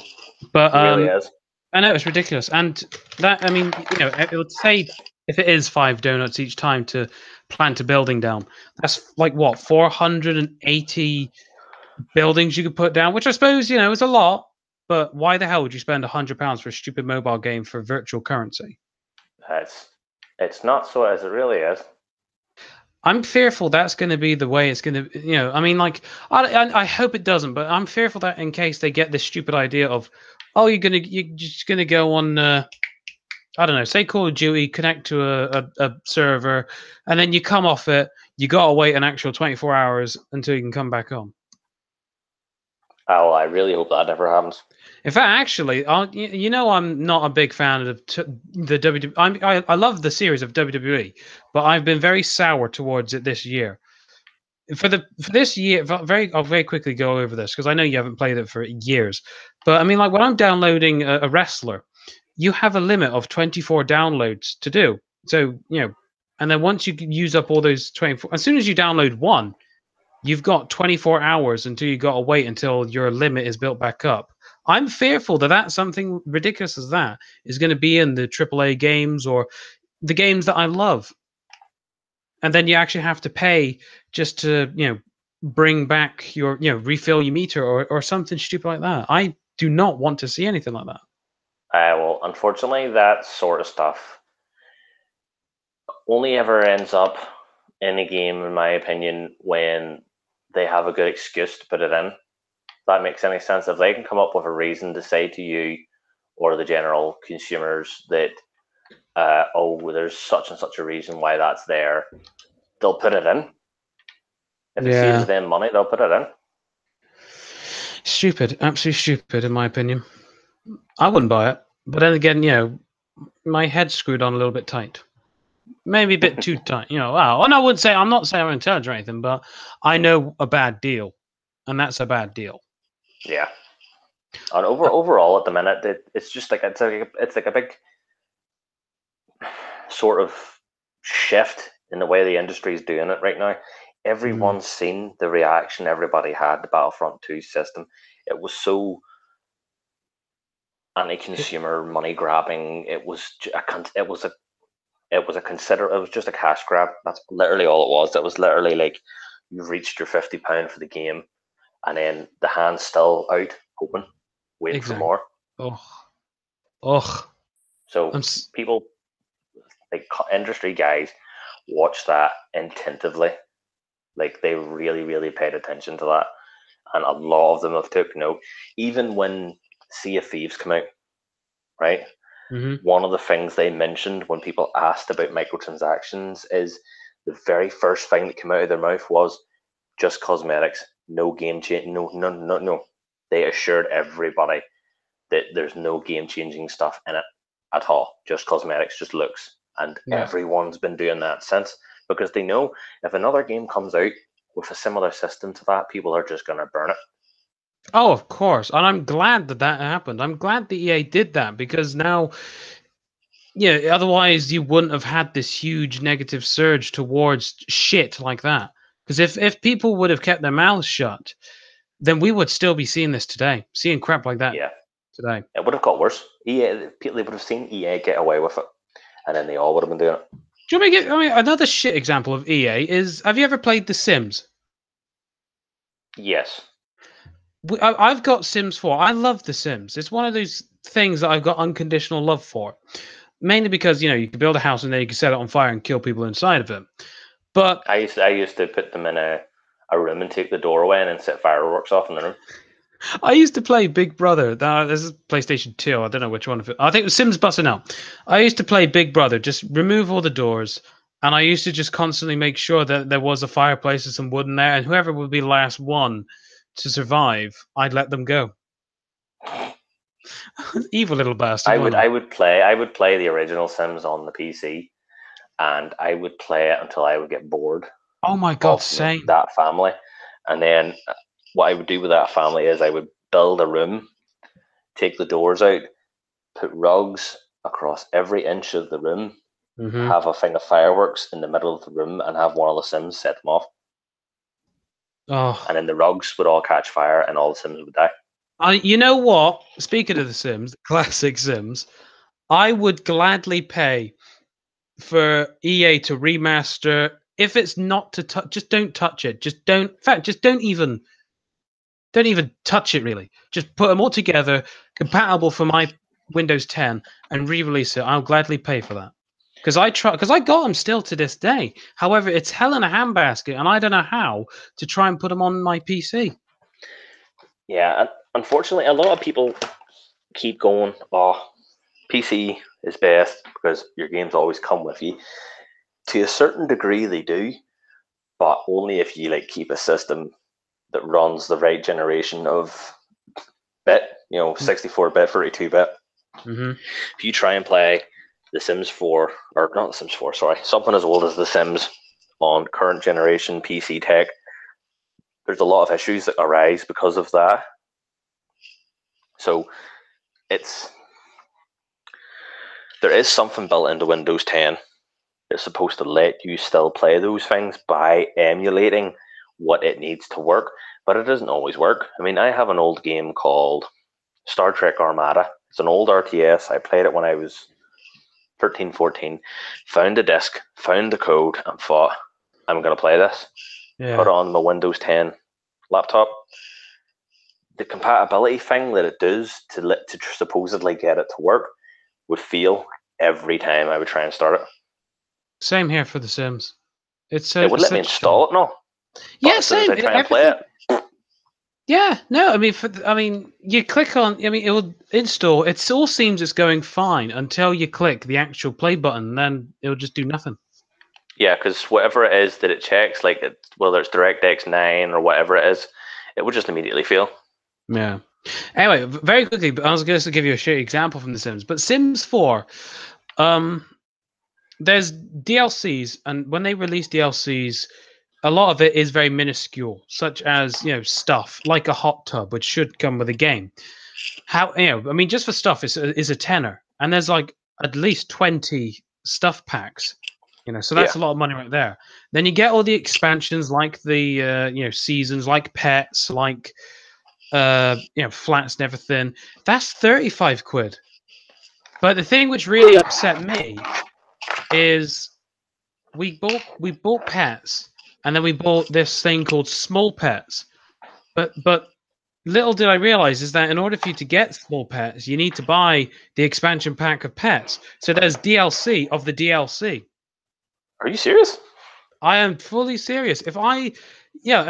But it really is. I know it's ridiculous, and that, I mean, it would say if it is 5 donuts each time to plant a building down, that's like what, 480 buildings you could put down, which I suppose is a lot. But why the hell would you spend £100 for a stupid mobile game for virtual currency? It's not so as it really is. I'm fearful that's going to be the way it's going to. I mean, like, I hope it doesn't, but I'm fearful that in case they get this stupid idea of, oh, you're just gonna go on, I don't know, say Call of Duty, connect to a server, and then you come off it, you gotta wait an actual 24 hours until you can come back on. Oh, I really hope that never happens. In fact, actually, I'm not a big fan of the WWE. I love the series of WWE, but I've been very sour towards it this year. For this year, I'll very quickly go over this because I know you haven't played it for years. But I mean, like when I'm downloading a wrestler, you have a limit of 24 downloads to do. So and then once you use up all those 24, as soon as you download one, you've got 24 hours until you got to wait until your limit is built back up. I'm fearful that something ridiculous as that is going to be in the AAA games or the games that I love. And then you actually have to pay just to, bring back your, refill your meter or something stupid like that. I do not want to see anything like that. Well, unfortunately, that sort of stuff only ever ends up in a game, in my opinion, when they have a good excuse to put it in. If that makes any sense. If they can come up with a reason to say to you or the general consumers that, there's such and such a reason why that's there, they'll put it in. If it saves them money, they'll put it in. Stupid, absolutely stupid, in my opinion. I wouldn't buy it, but then again, my head's screwed on a little bit tight. Maybe a bit too tight, Wow. And I would say, I'm not saying I'm intelligent or anything, but I know a bad deal, and that's a bad deal. Yeah. And overall, at the minute, it's just like it's like a big sort of shift in the way the industry is doing it right now. Everyone's seen the reaction everybody had to Battlefront 2 system. It was so anti-consumer, money grabbing. It was just a cash grab. That's literally all it was. It was literally like you've reached your £50 for the game, and then the hand's still out, hoping, waiting for more. So people, like industry guys, watch that attentively. Like they really, really paid attention to that, and a lot of them have took note. Even when Sea of Thieves came out, right? One of the things they mentioned when people asked about microtransactions is the very first thing that came out of their mouth was just cosmetics, no game change, no. They assured everybody that there's no game-changing stuff in it at all, just cosmetics, just looks, and everyone's been doing that since, because they know if another game comes out with a similar system to that, people are just going to burn it. Oh, of course. And I'm glad that happened. I'm glad the EA did that, because now, otherwise you wouldn't have had this huge negative surge towards shit like that. Because if people would have kept their mouths shut, then we would still be seeing this today, seeing crap like that today. It would have got worse. They would have seen EA get away with it, and then they all would have been doing it. Do you want me another shit example of EA is, have you ever played The Sims? Yes. I've got Sims 4. I love The Sims. It's one of those things that I've got unconditional love for. Mainly because, you can build a house and then you can set it on fire and kill people inside of it. But I used to put them in a room and take the door away and then set fireworks off in the room. I used to play Big Brother. This is PlayStation 2. I don't know which one of it. I think it was Sims Busting Out. I used to play Big Brother. Just remove all the doors. And I used to just constantly make sure that there was a fireplace and some wood in there. And whoever would be the last one to survive, I'd let them go. Evil little bastard. I would play the original Sims on the PC, and I would play it until I would get bored. Oh my god, same. That family, and then what I would do with that family is I would build a room, take the doors out, put rugs across every inch of the room, have a thing of fireworks in the middle of the room, and have one of the Sims set them off. Oh. And then the rugs would all catch fire, and all the Sims would die. You know what? Speaking of the Sims, classic Sims, I would gladly pay for EA to remaster. If it's not to touch, just don't touch it. Just don't. In fact, just don't even touch it. Really, just put them all together, compatible for my Windows 10, and re-release it. I'll gladly pay for that. Because I got them still to this day. However, it's hell in a handbasket, and I don't know how to try and put them on my PC. Yeah, unfortunately, a lot of people keep going, oh, PC is best because your games always come with you. To a certain degree, they do, but only if you keep a system that runs the right generation of bit, 64-bit, 32-bit. Mm-hmm. If you try and play The Sims 4, or not The Sims 4, sorry, something as old as The Sims on current generation PC tech, there's a lot of issues that arise because of that. So there is something built into Windows 10 that's supposed to let you still play those things by emulating what it needs to work, but it doesn't always work. I mean, I have an old game called Star Trek Armada. It's an old RTS. I played it when I was 13, 14, found the disc, found the code, and thought, I'm going to play this. Yeah. Put on my Windows 10 laptop. The compatibility thing that it does to supposedly get it to work would fail every time I would try and start it. Same here for The Sims. It would let me install it, no. Yeah, same. As I try and play it. Yeah, no, I mean, you click on. I mean, it will install. It all seems it's going fine until you click the actual play button. Then it'll just do nothing. Yeah, because whatever it is that it checks, whether it's DirectX 9 or whatever it is, it would just immediately fail. Yeah. Anyway, very quickly, I was going to give you a short example from The Sims, but Sims 4, there's DLCs, and when they release DLCs, a lot of it is very minuscule, such as stuff like a hot tub, which should come with a game. I mean, just for stuff is a tenner, and there's at least 20 stuff packs. So that's a lot of money right there. Then you get all the expansions, like the seasons, like pets, like flats and everything. That's 35 quid. But the thing which really upset me is we bought pets, and then we bought this thing called small pets. But little did I realize is that in order for you to get small pets, you need to buy the expansion pack of pets. So there's DLC of the DLC. Are you serious? I am fully serious. I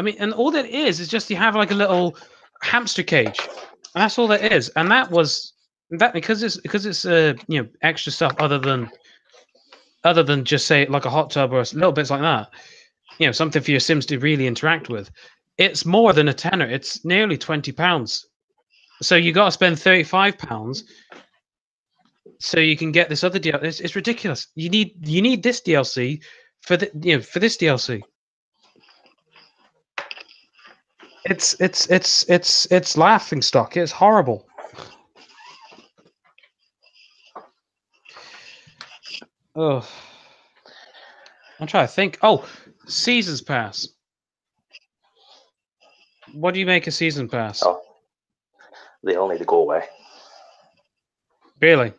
mean, and all that is just you have a little hamster cage. And that's all that is. And that was that because it's extra stuff other than just say like a hot tub or little bits like that. Something for your Sims to really interact with. It's more than a tenner. It's nearly £20. So you got to spend £35 so you can get this other DLC. It's ridiculous. You need this DLC for for this DLC. It's laughing stock. It's horrible. Oh, I'm trying to think. Oh, Seasons Pass. What do you make a Season Pass? Oh, they all need to go away. Really?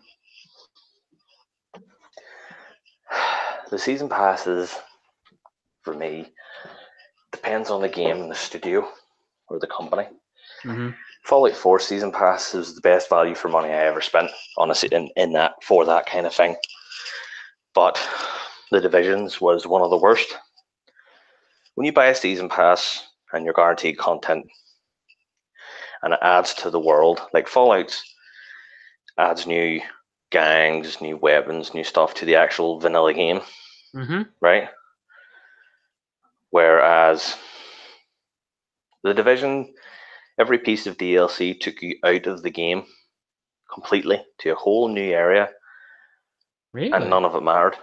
The Season Passes, for me, depends on the game and the studio or the company. Mm-hmm. Fallout 4 Season Pass is the best value for money I ever spent, honestly, in that for that kind of thing. But The Divisions was one of the worst. When you buy a Season Pass and you're guaranteed content, and it adds to the world, like Fallout adds new gangs, new weapons, new stuff to the actual vanilla game, right? Whereas The Division, every piece of DLC took you out of the game completely to a whole new area. Really? And none of it mattered.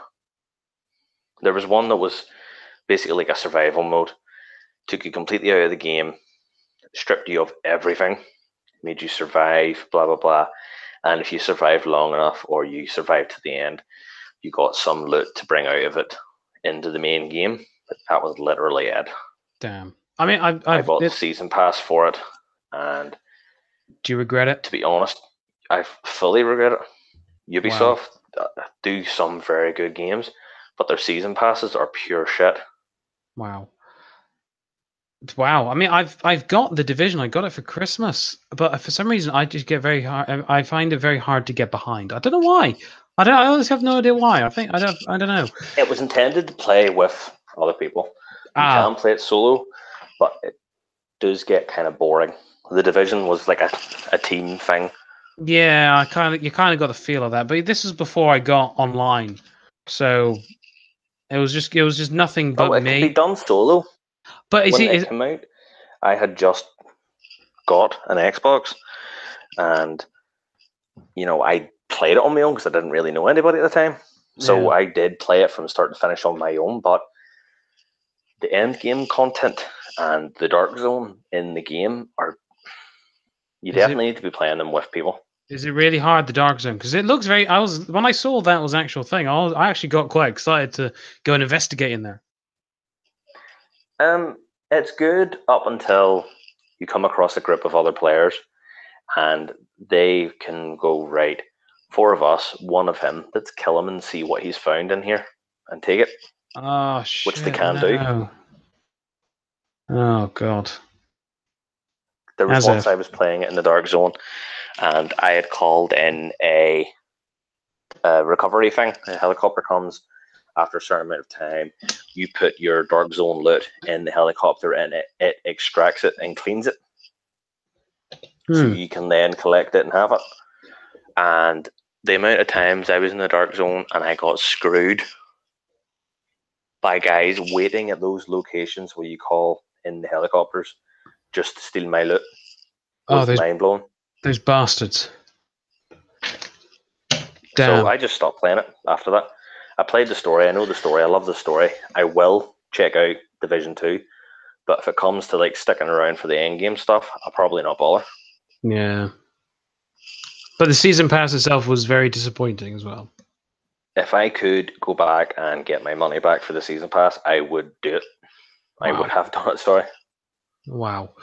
There was one that was basically like a survival mode. Took you completely out of the game, stripped you of everything, made you survive, blah, blah, blah. And if you survived long enough or you survived to the end, you got some loot to bring out of it into the main game. But that was literally it. Damn. I mean, I bought the season pass for it, and do you regret it? To be honest, I fully regret it. Ubisoft do some very good games, but their season passes are pure shit. Wow. Wow. I mean, I've got the Division. I got it for Christmas, but for some reason, I just get very hard. I find it very hard to get behind. I don't know why. I honestly have no idea why. I don't know. It was intended to play with other people. You can play it solo, but it does get kind of boring. The Division was like a team thing. Yeah, you kind of got the feel of that. But this was before I got online, so it was just nothing but it me. Could be done solo. But when it came out, I had just got an Xbox, and I played it on my own because I didn't really know anybody at the time. So I did play it from start to finish on my own. But the end game content and the dark zone in the game you definitely need to be playing them with people. Is it really hard, the dark zone? Because it looks very. When I saw that was an actual thing, I actually got quite excited to go and investigate in there. It's good up until you come across a group of other players, and they can go, right, 4 of us, 1 of him. Let's kill him and see what he's found in here and take it. Oh shit! Which they can do. Oh god. There was once I was playing it in the dark zone, and I had called in a recovery thing. A helicopter comes after a certain amount of time. You put your dark zone loot in the helicopter, and it extracts it and cleans it. So you can then collect it and have it. And the amount of times I was in the dark zone and I got screwed by guys waiting at those locations where you call in the helicopters just to steal my loot was mind-blowing. Those bastards. Damn. So I just stopped playing it after that. I played the story. I know the story. I love the story. I will check out Division 2. But if it comes to like sticking around for the end game stuff, I'll probably not bother. Yeah. But the season pass itself was very disappointing as well. If I could go back and get my money back for the season pass, I would do it. Wow. I would have done it, sorry. Wow.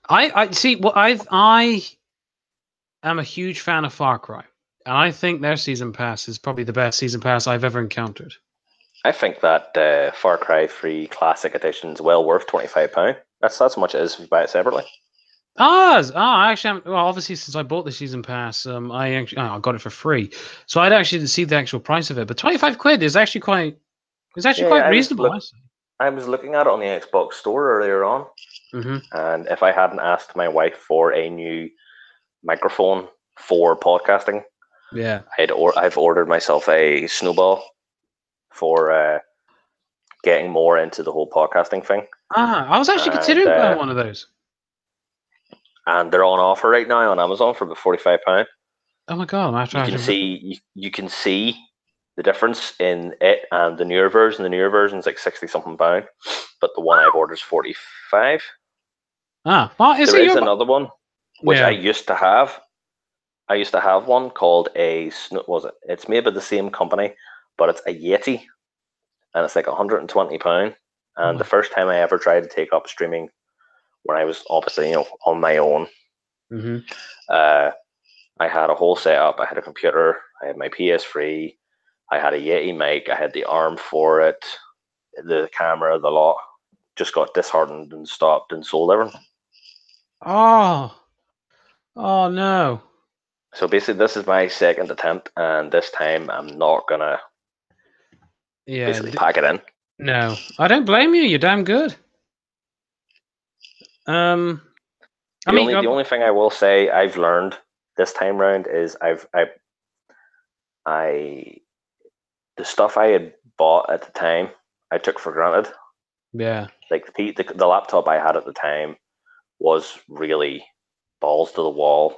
I see. Well, I am a huge fan of Far Cry, and I think their season pass is probably the best season pass I've ever encountered. I think that Far Cry 3 Classic Edition is well worth £25. That's how much it is if you buy it separately. Actually, well, obviously, since I bought the season pass, I got it for free, so I actually see the actual price of it. But £25 is actually quite reasonable. I was looking at it on the Xbox store earlier on, and if I hadn't asked my wife for a new microphone for podcasting, I've ordered myself a Snowball for getting more into the whole podcasting thing. I was actually considering buying one of those. And they're on offer right now on Amazon for about £45. Oh my god! You can see the difference in it and the newer version. The newer version is like £60-something, but the one I've ordered is £45. Well, there is another one which I used to have. I used to have one called it's made by the same company, but it's a Yeti, and it's like £120. And the first time I ever tried to take up streaming, when I was obviously on my own, I had a whole setup. I had a computer, I had my PS3, I had a Yeti mic, I had the arm for it, the camera, the lot. Just got disheartened and stopped and sold everything. Oh no. So basically this is my second attempt, and this time I'm not gonna basically pack it in. No, I don't blame you. You're damn good. The only thing I will say I've learned this time round is the stuff I had bought at the time I took for granted. Yeah. Like the laptop I had at the time was really balls to the wall.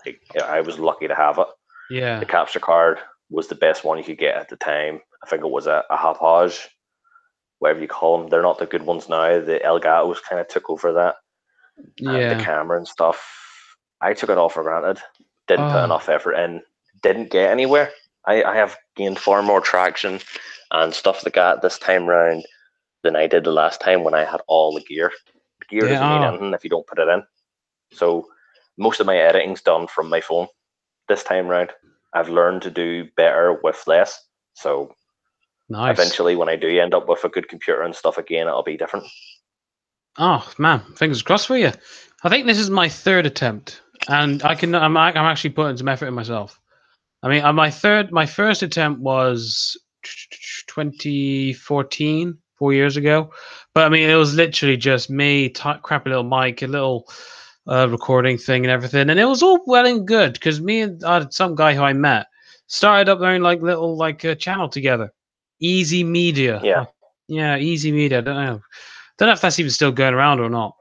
like, I was lucky to have it. Yeah. The capture card was the best one you could get at the time. I think it was a Hauppauge, whatever you call them. They're not the good ones now. The Elgatos kind of took over that. Yeah. And the camera and stuff. I took it all for granted. Didn't put enough effort in. Didn't get anywhere. I have gained far more traction and stuff like that this time round than I did the last time when I had all the gear. The gear doesn't mean anything if you don't put it in. So most of my editing's done from my phone this time round. I've learned to do better with less. So eventually when I do end up with a good computer and stuff again, it'll be different. Oh man, fingers crossed for you. I think this is my third attempt, and I'm actually putting some effort in myself. I mean, my first attempt was 2014, 4 years ago. But I mean, it was literally just me, crappy little mic, a little recording thing and everything, and it was all well and good because me and some guy who I met started up their own little channel together, Easy Media. Yeah, Easy Media. I don't know if that's even still going around or not.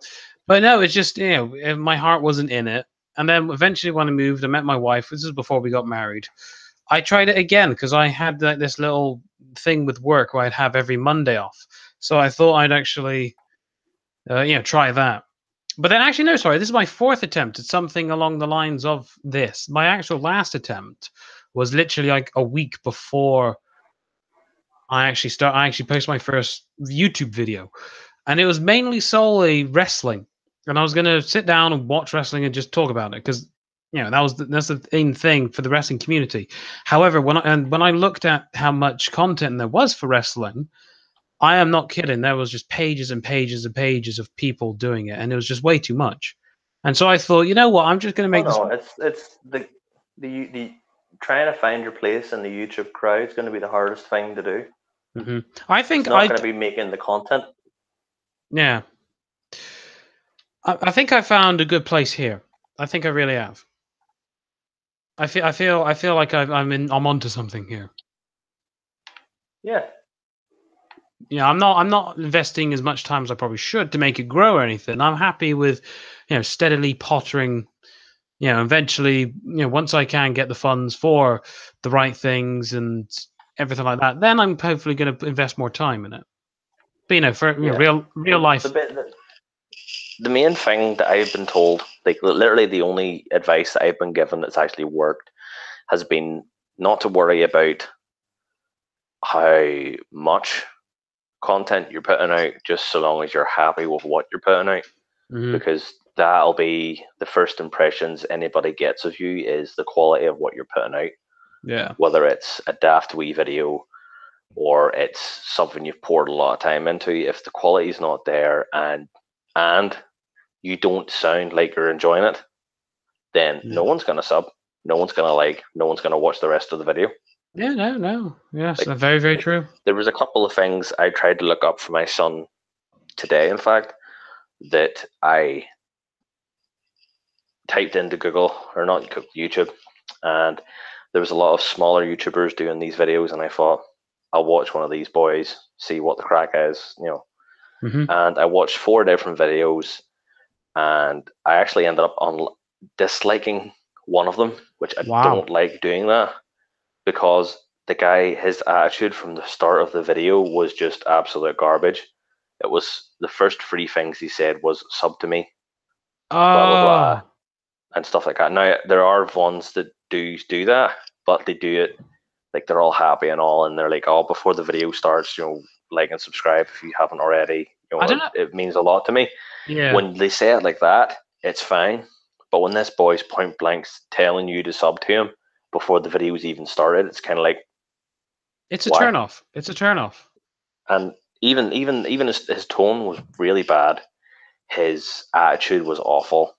But no, it's just my heart wasn't in it. And then eventually, when I moved, I met my wife. This is before we got married. I tried it again because I had this little thing with work where I'd have every Monday off. So I thought I'd actually, try that. But then actually, no, sorry, this is my fourth attempt at something along the lines of this. My actual last attempt was literally like a week before I actually posted my first YouTube video. And it was mainly solely wrestling. And I was going to sit down and watch wrestling and just talk about it because that's the main thing for the wrestling community. However, when I looked at how much content there was for wrestling, I am not kidding. There was just pages and pages and pages of people doing it, and it was just way too much. And so I thought, you know what, I'm just going to make this. It's the trying to find your place in the YouTube crowd is going to be the hardest thing to do. Mm-hmm. I think it's not going to be making the content. Yeah, I think I found a good place here. I think I really have. I feel like I'm onto something here. Yeah. Yeah, I'm not investing as much time as I probably should to make it grow or anything. I'm happy with, steadily pottering. Eventually, once I can get the funds for the right things and everything like that, then I'm hopefully going to invest more time in it. But for real life. The main thing that I've been told, like literally the only advice that I've been given that's actually worked, has been not to worry about how much content you're putting out, just so long as you're happy with what you're putting out. Mm-hmm. Because that'll be the first impressions anybody gets of you, is the quality of what you're putting out. Yeah. Whether it's a daft wee video or it's something you've poured a lot of time into, if the quality's not there and you don't sound like you're enjoying it, then no one's gonna sub, no one's gonna like, no one's gonna watch the rest of the video. Yeah, no. Yes, very, very true. There was a couple of things I tried to look up for my son today, in fact, that I typed into Google, or not YouTube, and there was a lot of smaller YouTubers doing these videos, and I thought, I'll watch one of these boys, see what the crack is, Mm-hmm. And I watched 4 different videos, and I actually ended up disliking one of them, which I don't like doing that, because the guy, his attitude from the start of the video was just absolute garbage. It was the first 3 things he said was sub to me, blah blah blah, and stuff like that. Now there are ones that do that, but they do it like they're all happy and all, and they're like, oh, before the video starts, like and subscribe if you haven't already. It means a lot to me. Yeah. When they say it like that, it's fine. But when this boy's point blank telling you to sub to him before the video's even started, it's kind of like, it's a turnoff. It's a turnoff. And even his tone was really bad. His attitude was awful.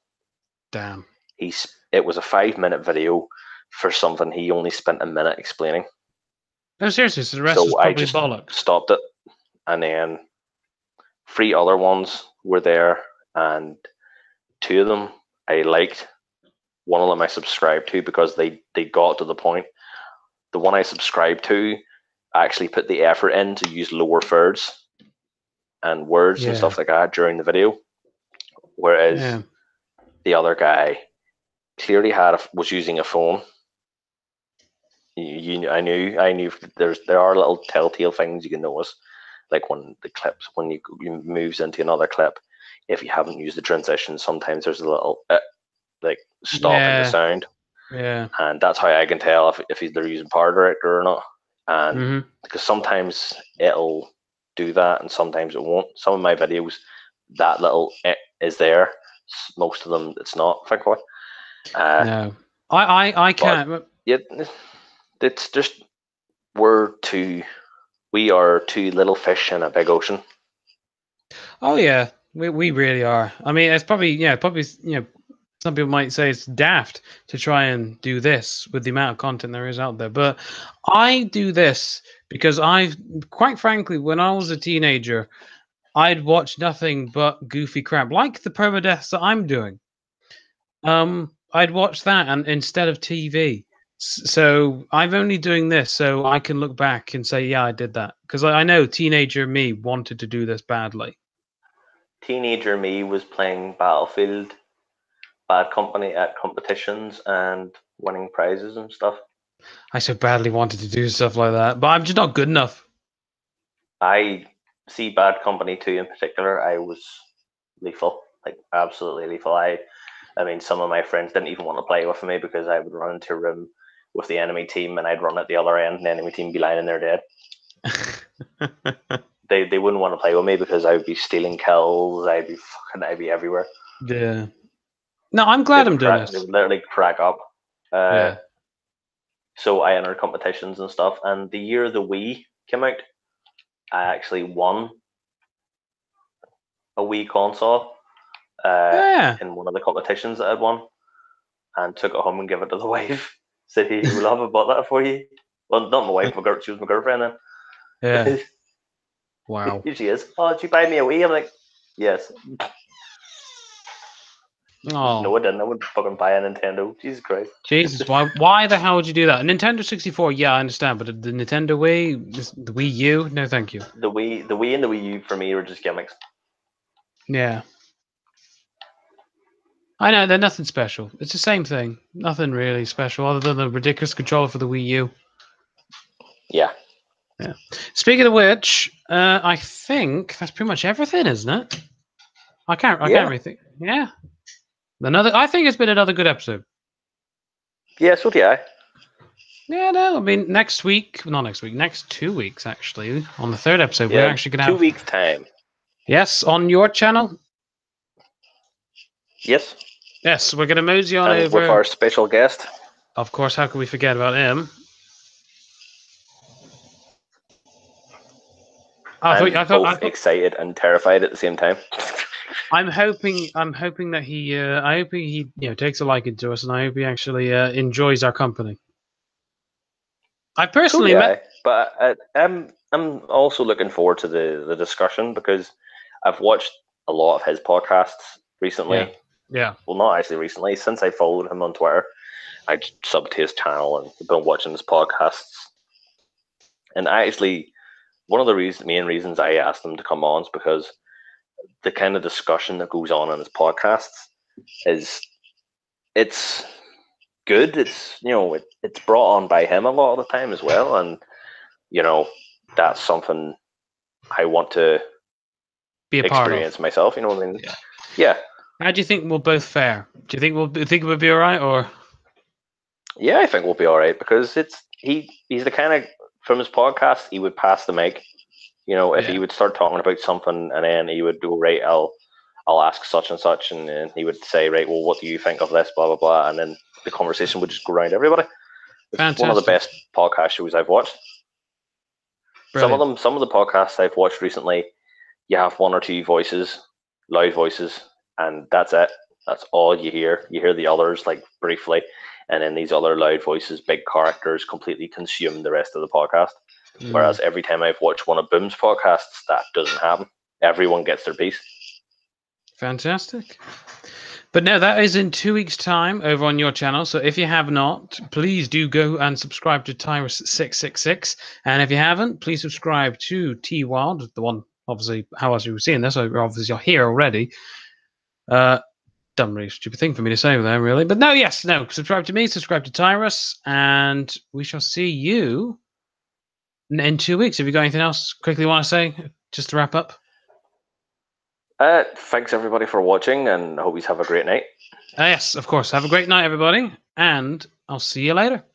Damn. It was a 5-minute video for something he only spent a minute explaining. No, seriously, so the rest was probably bollocks. Stopped it, and then 3 other ones were there, and 2 of them I liked. One of them I subscribed to because they got to the point. The one I subscribed to actually put the effort in to use lower thirds and words and stuff like that during the video, whereas the other guy clearly was using a phone. I knew there are little telltale things you can notice, like when you moves into another clip, if you haven't used the transition, sometimes there's a little like stop in the sound. Yeah. And that's how I can tell if they're using Power Director or not. And because sometimes it'll do that and sometimes it won't. Some of my videos, that little is there. Most of them, it's not, thankfully. No. I can't. It's just, we are two little fish in a big ocean. Oh, yeah. We really are. I mean, it's probably, some people might say it's daft to try and do this with the amount of content there is out there. But I do this because quite frankly, when I was a teenager, I'd watch nothing but goofy crap, like the permadeaths that I'm doing. I'd watch that and instead of TV. So I'm only doing this so I can look back and say, yeah, I did that. Because I know teenager me wanted to do this badly. Teenager me was playing Battlefield Bad Company at competitions and winning prizes and stuff. I so badly wanted to do stuff like that, but I'm just not good enough. I see Bad Company 2 in particular. I was lethal, like absolutely lethal. I mean, some of my friends didn't even want to play with me because I would run into a room with the enemy team and I'd run at the other end and the enemy team would be lying in there dead. They wouldn't want to play with me because I would be stealing kills. I'd be everywhere. Yeah. No, I'm glad I'm doing this. They would literally crack up. Yeah. So I entered competitions and stuff. And the year the Wii came out, I actually won a Wii console in one of the competitions that I'd won, and took it home and gave it to the wife. Said, "Hey, we'll have bought that for you." Well, not my wife, she was my girlfriend then. Yeah. Wow. Here she is. Oh, did you buy me a Wii? I'm like, yes. Oh. No, I didn't. I wouldn't fucking buy a Nintendo. Jesus Christ. Jesus, why the hell would you do that? A Nintendo 64, yeah, I understand, but the Nintendo Wii, the Wii U, no, thank you. The Wii and the Wii U for me were just gimmicks. Yeah. I know, they're nothing special. It's the same thing. Nothing really special other than the ridiculous controller for the Wii U. Yeah. Yeah. Speaking of which, I think that's pretty much everything, isn't it? I can't really think. Yeah. I think it's been another good episode. Yeah, so do I. Yeah, no, I mean, next 2 weeks, actually, on the third episode, we're actually going to have 2 weeks' time. Yes, on your channel? Yes. Yes, we're going to mosey on over. With our special guest. Of course, how can we forget about him? I'm both excited and terrified at the same time. I'm hoping that he takes a liking to us, and I hope he actually enjoys our company. I personally but I'm also looking forward to the discussion because I've watched a lot of his podcasts recently. Yeah. Well, not actually recently. Since I followed him on Twitter, I subbed to his channel and been watching his podcasts. And one of the main reasons I asked him to come on is because the kind of discussion that goes on in his podcasts it's good. It's it's brought on by him a lot of the time as well, and that's something I want to be a experience part of myself. You know what I mean? Yeah. How do you think we'll both fare? Do you think we'll be all right, or? Yeah, I think we'll be all right because he's the kind of, from his podcast, he would pass the mic. If he would start talking about something and then he would go, right, I'll ask such and such, and then he would say, right, well, what do you think of this, blah blah blah, and then the conversation would just go around everybody. It's Fantastic. One of the best podcast shows I've watched. Brilliant. Some of the podcasts I've watched recently, you have one or two voices, loud voices, and that's it. That's all you hear. You hear the others like briefly, and then these other loud voices, big characters, completely consume the rest of the podcast. Whereas every time I've watched one of Boom's podcasts, that doesn't happen. Everyone gets their piece. Fantastic. But no, that is in 2 weeks' time over on your channel. So if you have not, please do go and subscribe to Tyrus666. And if you haven't, please subscribe to T.Wilde, the one, obviously, how else are you seeing this? Obviously, you're here already. dumb, really stupid thing for me to say there, really. But no, yes, no. Subscribe to me, subscribe to Tyrus, and we shall see you in 2 weeks. Have you got anything else quickly you want to say, just to wrap up? Thanks everybody for watching, and hope you have a great night. Yes, of course. Have a great night, everybody, and I'll see you later.